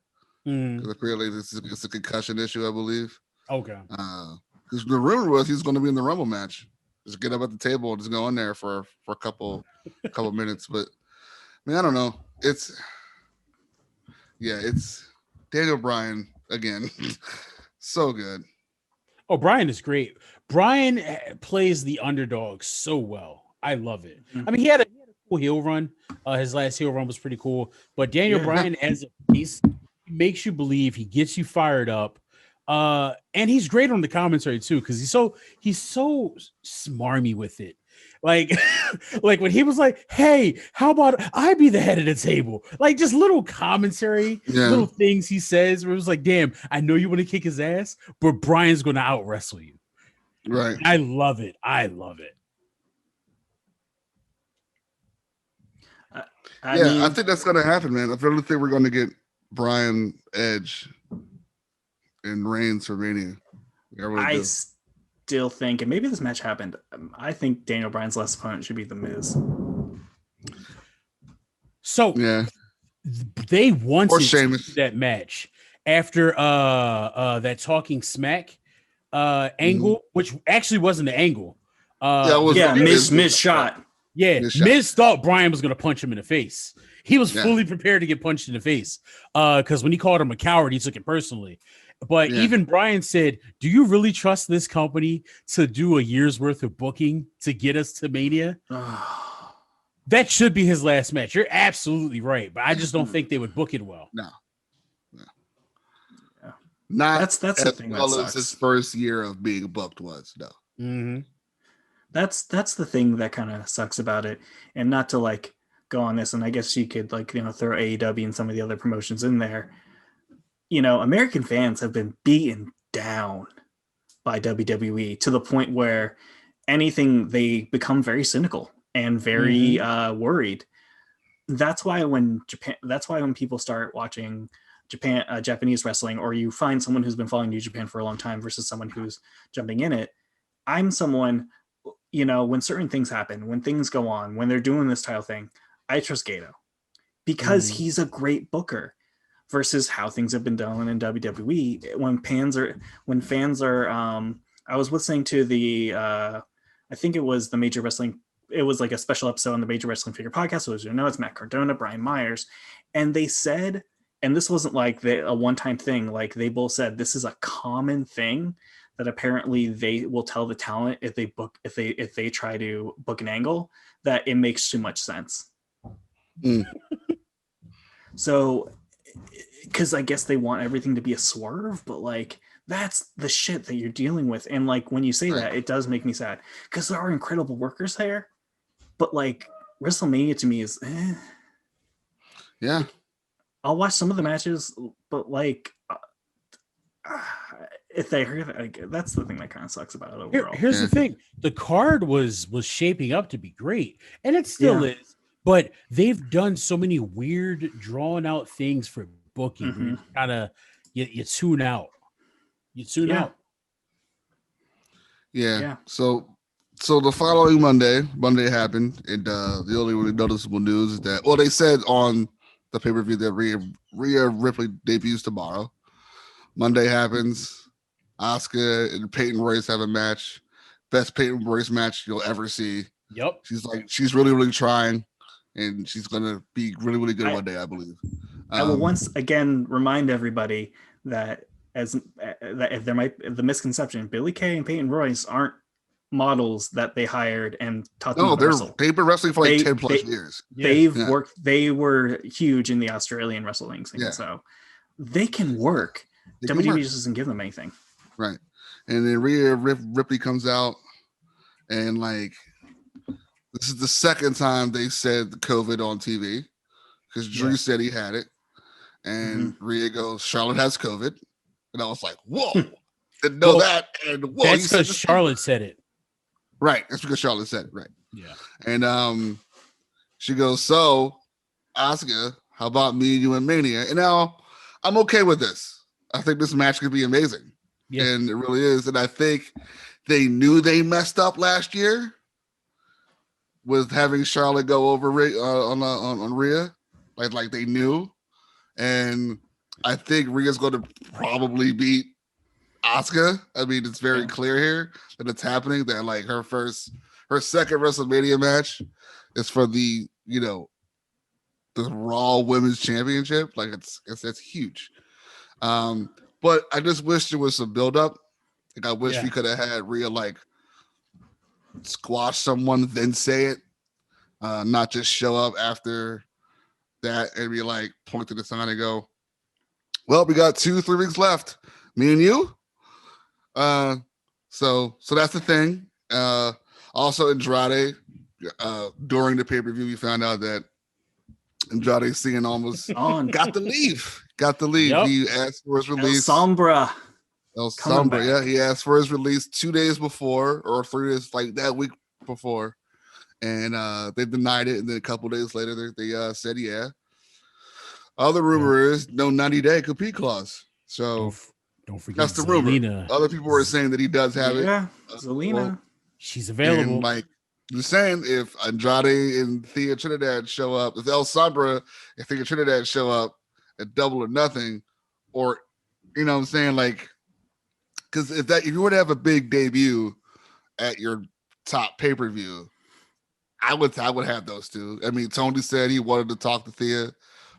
because apparently it's a concussion issue, I believe. Okay. Because the rumor was he's going to be in the Rumble match. Just get up at the table and just go in there for a couple minutes. But I mean, I don't know. It's Daniel Bryan again. So good. Oh, Bryan is great. Bryan plays the underdog so well. I love it. I mean, he had a cool heel run. His last heel run was pretty cool. But Daniel Bryan, as a piece, he makes you believe. He gets you fired up. And he's great on the commentary too, because he's so smarmy with it. Like, like when he was like, "Hey, how about I be the head of the table?" Like just little commentary, little things he says where it was like, "Damn, I know you want to kick his ass, but Brian's going to out wrestle you." Right. I love it. I love it. I think that's going to happen, man. I really think we're going to get Brian Edge and Reigns for Mania. I still think, and maybe this match happened, I think Daniel Bryan's last opponent should be The Miz. So they wanted that match after that talking smack angle, which actually wasn't the angle. Miz shot. Yeah, Miz thought Brian was going to punch him in the face. He was fully prepared to get punched in the face because when he called him a coward, he took it personally. But even Brian said, "Do you really trust this company to do a year's worth of booking to get us to Mania?" That should be his last match. You're absolutely right, but I just don't think they would book it well. No. Not that's the thing that sucks. His first year of being booked was That's the thing that kind of sucks about it, and not to like go on this, and I guess you could like throw AEW and some of the other promotions in there. American fans have been beaten down by WWE to the point where anything they become very cynical and very worried. That's why when people start watching Japanese wrestling, or you find someone who's been following New Japan for a long time versus someone who's jumping in it. I'm someone, when certain things happen, when things go on, when they're doing this style thing, I trust Gato because he's a great booker versus how things have been done in WWE. When fans are, I was listening to the, I think it was the Major Wrestling. It was like a special episode on the Major Wrestling Figure podcast. So it's Matt Cardona, Brian Myers. And they said, and this wasn't like a one-time thing. Like they both said, this is a common thing that apparently they will tell the talent if they try to book an angle that it makes too much sense. So, because I guess they want everything to be a swerve, but like that's the shit that you're dealing with. And like when you say that, it does make me sad because there are incredible workers there, but like WrestleMania to me is I'll watch some of the matches, but like if they heard it, like, that's the thing that kind of sucks about it overall. Here's the thing: the card was shaping up to be great, and it still is. But they've done so many weird, drawn out things for booking. Kind of you tune out. You tune out. Yeah. So the following Monday happened, and the only really noticeable news is that they said on the pay-per-view that Rhea Ripley debuts tomorrow. Monday happens. Asuka and Peyton Royce have a match. Best Peyton Royce match you'll ever see. Yep. She's really, really trying, and she's gonna be really, really good one day, I believe. I will once again remind everybody that if there might the misconception, Billie Kay and Peyton Royce aren't models that they hired and taught them to wrestle. They've been wrestling for like 10 plus years. They've worked. They were huge in the Australian wrestling scene, so they can work. WWE just doesn't give them anything. Right. And then Rhea Ripley comes out, and like this is the second time they said COVID on TV because Drew said he had it, and Rhea goes, "Charlotte has COVID," and I was like, "Whoa, didn't know that." And whoa, that's because Charlotte said it. Right. That's because Charlotte said it. Right. Yeah. And she goes, "So, Asuka, how about me and you in Mania?" And now I'm okay with this. I think this match could be amazing. Yeah. And it really is. And I think they knew they messed up last year with having Charlotte go over on Rhea. Like they knew. And I think Rhea's going to probably beat Asuka. I mean, it's very clear here that it's happening, that like her second WrestleMania match is for the Raw Women's Championship. Like it's huge. But I just wish there was some build-up. Like I wish we could have had Rhea like squash someone, then say it, not just show up after that and be like point to the sign and go, "Well, we got 2-3 weeks left. Me and you, So that's the thing. Also Andrade, during the pay-per-view, we found out that Andrade Cien almost got the leave. Yep. He asked for his release. El Sombra, yeah. He asked for his release 2 days before or 3 days, like that week before. And they denied it. And then a couple days later, they said, yeah. Other rumor is no 90-day compete clause. So don't forget that's the rumor. Zelina. Other people were saying that he does have it. Yeah, Zelina. Well, she's available. And like you're saying, if Andrade and Thea Trinidad show up, if El Sombra and Thea Trinidad show up at Double or Nothing, or you know what I'm saying, like, because if you were to have a big debut at your top pay-per-view, I would have those two. I mean, Tony said he wanted to talk to Thea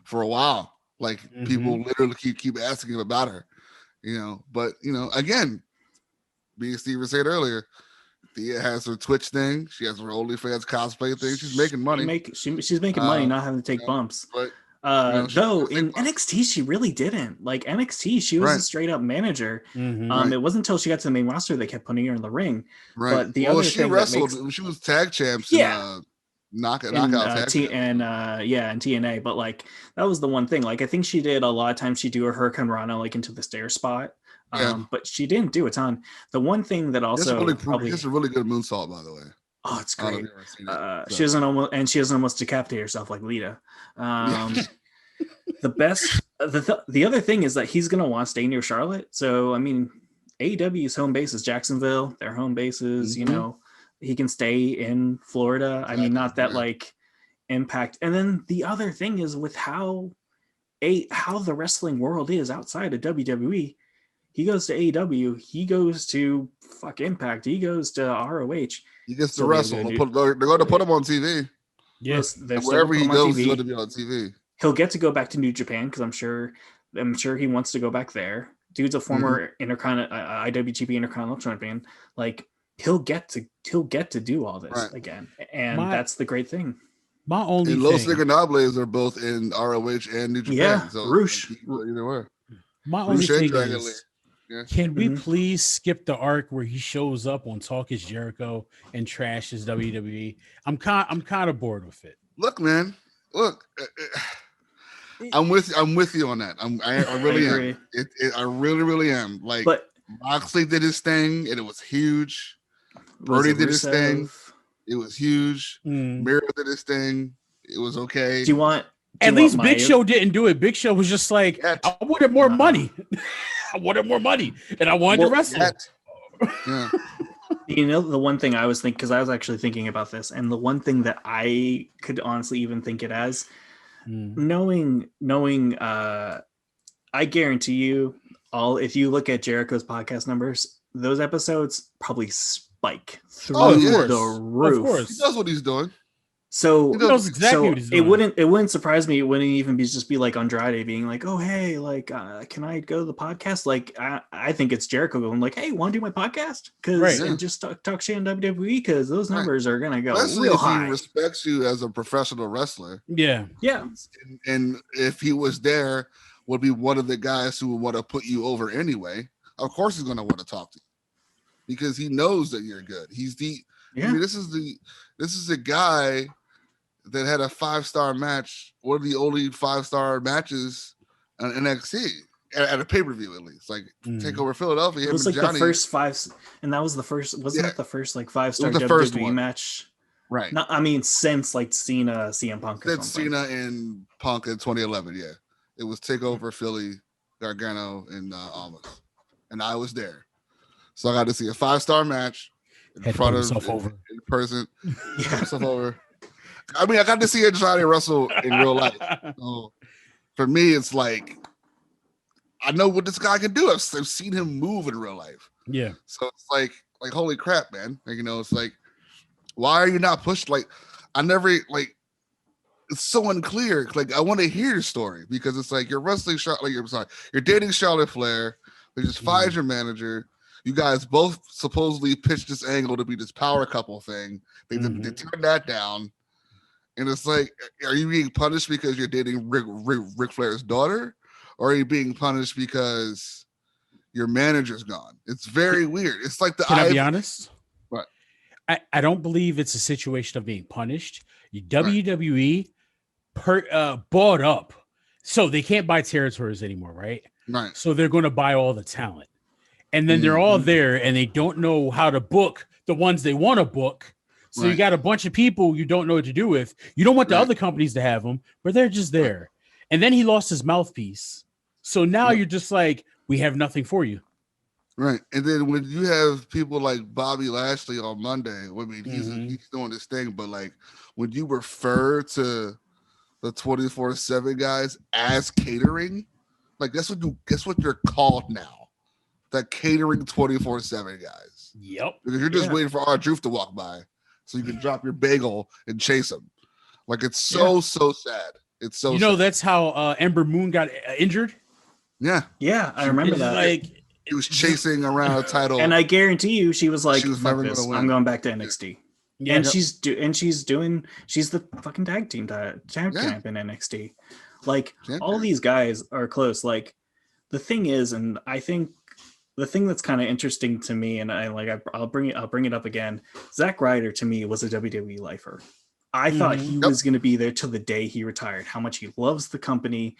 for a while. Like people literally keep asking him about her, you know. But you know, again, me and Steven said earlier, Thea has her Twitch thing. She has her OnlyFans cosplay thing. She's making money. She's making money, not having to take bumps. But though in NXT she really didn't. Like NXT, she was a straight up manager. It wasn't until she got to the main roster they kept putting her in the ring. Right. But the other she thing wrestled. She was tag champs. Yeah. Knockout tag and TNA. But like that was the one thing. Like I think she did a lot of times. She do a Hurricane Rana like into the stair spot. But she didn't do a ton. The one thing that also it's a really good moonsault, by the way. Oh, it's great. She doesn't almost decapitate herself like Lita. The best. The other thing is that he's gonna want to stay near Charlotte. So I mean, AEW's home base is Jacksonville. Their home base is, you know, he can stay in Florida. I mean, not that like Impact. And then the other thing is with how the wrestling world is outside of WWE. He goes to AEW. He goes to Impact. He goes to ROH. He gets to wrestle. They're going to put him on TV. Yes, wherever he goes, he's going to be on TV. He'll get to go back to New Japan because I'm sure he wants to go back there. Dude's a former IWGP Intercontinental champion. Like he'll get to do all this again, and that's the great thing. My only and Los Ingobernables are both in ROH and New Japan. Yeah, so Roosh. Either way. My only thing is, can we please skip the arc where he shows up on Talk Is Jericho and trashes WWE? I'm kind of bored with it. Look, man. I'm with you on that. I really am. I really am. Like, but Moxley did his thing, and it was huge. Brody did his thing. It was huge. Miro did his thing. It was okay. At least Big Show didn't do it. Big Show was just like, I wanted more money. I wanted more money, and I wanted to wrestle. Yeah. You know, the one thing I was thinking, because I was actually thinking about this, and the one thing that I could honestly even think it as, knowing, I guarantee you, if you look at Jericho's podcast numbers, those episodes probably spike through the roof. Of course, he knows what he's doing. So he knows exactly what he's doing. It wouldn't surprise me. It wouldn't even be like Andrade being like, oh hey, like can I go to the podcast? Like I think it's Jericho going like, hey, want to do my podcast? And just talk shit on WWE because those numbers are gonna go real high. He respects you as a professional wrestler. Yeah. And if he was there, would be one of the guys who would want to put you over anyway. Of course, he's gonna want to talk to you because he knows that you're good. I mean, this is a guy that had a 5-star match, one of the only 5-star matches on NXT at a pay-per-view, at least. Like TakeOver Philadelphia. It was like Johnny, the first 5, and that was the first. Wasn't it the first like 5-star WWE match? Right. Not, I mean, since like Cena, CM Punk. Since Cena and Punk in 2011, yeah, it was TakeOver Philly, Gargano, and Almas, and I was there, so I got to see a 5-star match. In front of in person, himself over. I mean, I got to see Andrade wrestle in real life. So for me, it's like I know what this guy can do. I've seen him move in real life. Yeah. So it's like holy crap, man. Like, you know, it's like, why are you not pushed? Like, I never like. It's so unclear. Like, I want to hear your story because it's like you're wrestling. You're dating Charlotte Flair. They just fired your manager. You guys both supposedly pitched this angle to be this power couple thing. They turned that down. And it's like, are you being punished because you're dating Ric Flair's daughter? Or are you being punished because your manager's gone. It's very weird. It's like the. Can I be honest? What? I don't believe it's a situation of being punished. WWE bought up, so they can't buy territories anymore, right? Right. So they're going to buy all the talent, and then they're all there, and they don't know how to book the ones they want to book. So you got a bunch of people you don't know what to do with. You don't want the other companies to have them, but they're just there. Right. And then he lost his mouthpiece. So now you're just like, we have nothing for you. Right. And then when you have people like Bobby Lashley on Monday, I mean, he's doing this thing, but like when you refer to the 24/7 guys as catering, like guess what you're called now? The catering 24/7 guys. Yep. Because you're just waiting for R-Truth to walk by so you can drop your bagel and chase him. Like it's so sad. It's so sad. That's how Ember Moon got injured. Yeah. Yeah, I remember that. Like he was chasing around a title. And I guarantee you she was like, she was never gonna win. I'm going back to NXT. Yeah. And she's the fucking tag champ in NXT. Like all these guys are close. Like the thing is, and I think the thing that's kind of interesting to me, and I'll bring it up again. Zack Ryder to me was a WWE lifer. I thought he was going to be there till the day he retired. How much he loves the company.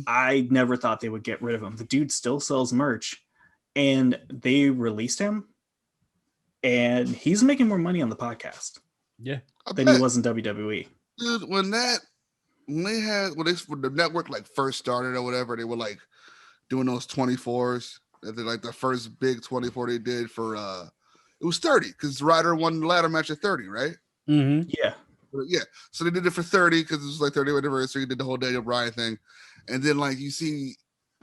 I never thought they would get rid of him. The dude still sells merch, and they released him, and he's making more money on the podcast. Yeah, than he was in WWE. Dude, when the network like first started or whatever, they were like doing those 24s. They're like the first big 24 they did for it was 30 because Ryder won the ladder match at 30, right? Yeah. Yeah, so they did it for 30 because it was like 30th anniversary. Did the whole Daniel Bryan thing, and then like you see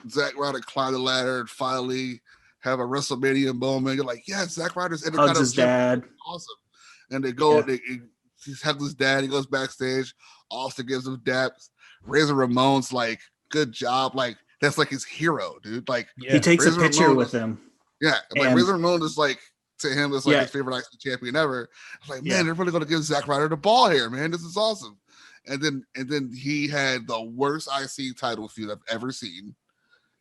Zack Ryder climb the ladder and finally have a WrestleMania moment. You're like, yeah, Zack Ryder's in the hugs his dad, awesome. And they go, he hugs his dad. He goes backstage. Austin gives him daps. Razor Ramon's like, good job. Like that's like his hero, dude. Like he takes Razor a picture with him. Yeah, like Razor Ramon is like. To him, it's like his favorite IC champion ever. I'm like, man, they're really gonna give Zack Ryder the ball here, man. This is awesome. And then he had the worst IC title feud I've ever seen.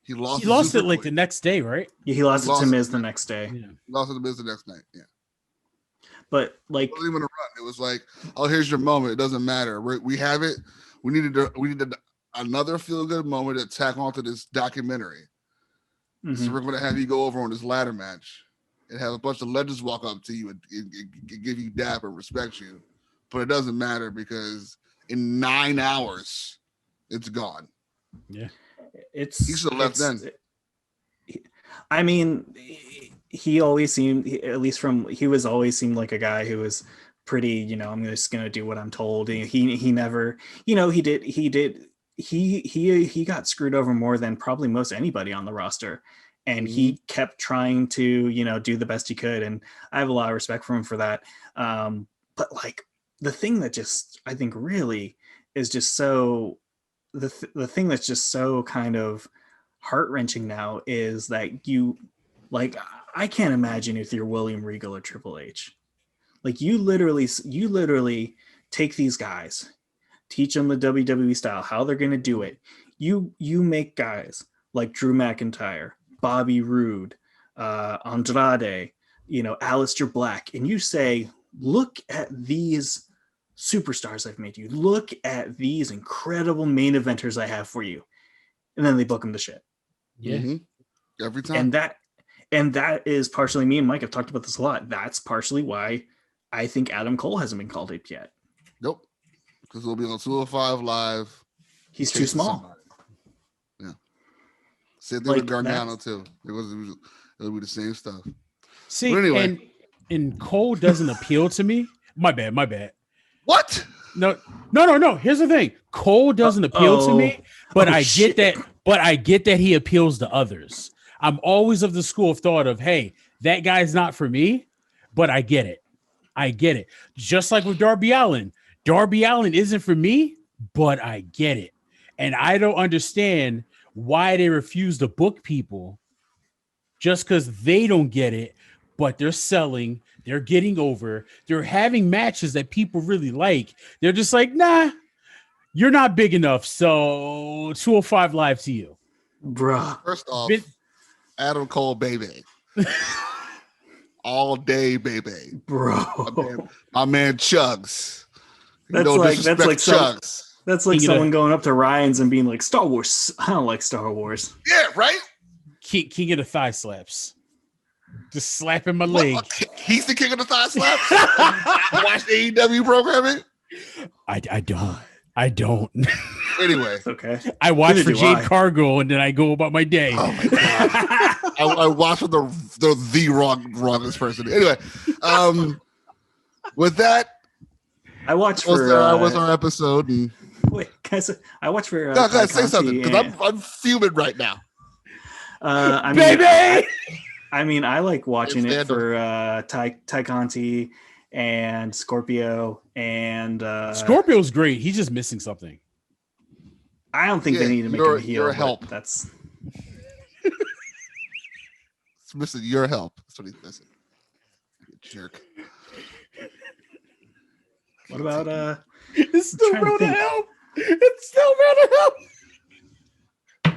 He lost it like the next day, right? Yeah, he lost it to Miz the next day. Yeah. Lost it to Miz the next night. Yeah. But like, it wasn't even a run. It was like, oh, here's your moment. It doesn't matter. We have it. We needed another feel good moment to tack onto this documentary. So we're gonna have you go over on this ladder match. And have a bunch of legends walk up to you and give you dap and respect you. But it doesn't matter because in 9 hours, it's gone. Yeah. He should have left then. I mean, he always seemed, he was always seemed like a guy who was pretty, I'm just going to do what I'm told. He never, he got screwed over more than probably most anybody on the roster. And he kept trying to, do the best he could. And I have a lot of respect for him for that. But like the thing that just, I think really is just so, the thing that's just so kind of heart wrenching now is that I can't imagine if you're William Regal or Triple H. Like you literally take these guys, teach them the WWE style, how they're going to do it. You make guys like Drew McIntyre, Bobby Roode, Andrade, Aleister Black, and you say, look at these superstars I've made you. Look at these incredible main eventers I have for you. And then they book them to shit. Yeah. Every time. And that is partially, me and Mike have talked about this a lot. That's partially why I think Adam Cole hasn't been called up yet. Nope. Because we'll be on 205 Live. He's too small. Somebody. Yeah. Same thing with Gargano too. It'll be the same stuff. See, but anyway. and Cole doesn't appeal to me. My bad. What? No. Here's the thing. Cole doesn't appeal to me, but I get that. But I get that he appeals to others. I'm always of the school of thought of, hey, that guy's not for me, but I get it. Just like with Darby Allin. Darby Allin isn't for me, but I get it. And I don't understand why they refuse to book people just because they don't get it, but they're selling, they're getting over, they're having matches that people really like. They're just like, nah, you're not big enough. So 205 Live to you. Bruh. First off, Adam Cole, baby. All day, baby. Bro. My man Chugs. That's like Chugs. That's like someone going up to Ryan's and being like, Star Wars. I don't like Star Wars. Yeah, right? King of the thigh slaps. Just slapping my leg. He's the king of the thigh slaps? Watch AEW programming? I don't. Anyway. It's okay. I watch for Jade Cargill and then I go about my day. Oh my God. I watch for the wrongest person. Anyway. With that, I watch for was our episode. And... Wait, guys, I watch for. No, guys, say something because I'm fuming right now. Baby. I like watching it for Ty Conti and Scorpio and Scorpio's great. He's just missing something. I don't think they need to make him a heel. Your help. That's it's missing your help. That's what he's missing. You jerk. What about It's still road to help. It's still road to help.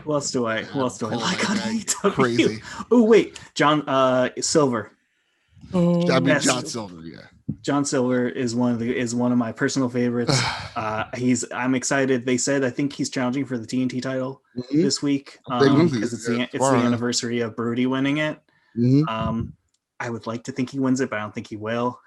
Who else do I like on AEW? Crazy. Oh wait, John Silver. John Silver, yeah. John Silver is one of my personal favorites. I'm excited. They said I think he's challenging for the TNT title this week because it's the anniversary of Brody winning it. I would like to think he wins it, but I don't think he will.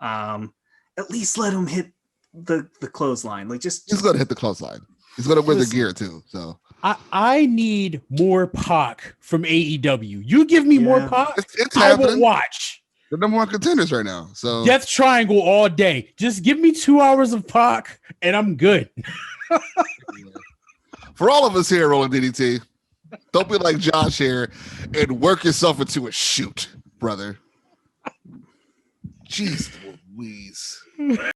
At least let him hit the clothesline. Like he's gonna hit the clothesline. He's gonna wear the gear too. So I need more Pac from AEW. You give me more Pac, it's I happening. will watch. They're number one contenders right now. So Death Triangle all day. Just give me 2 hours of Pac and I'm good. For all of us here, Rolling DDT, don't be like Josh here and work yourself into a shoot, brother. Jeez Louise.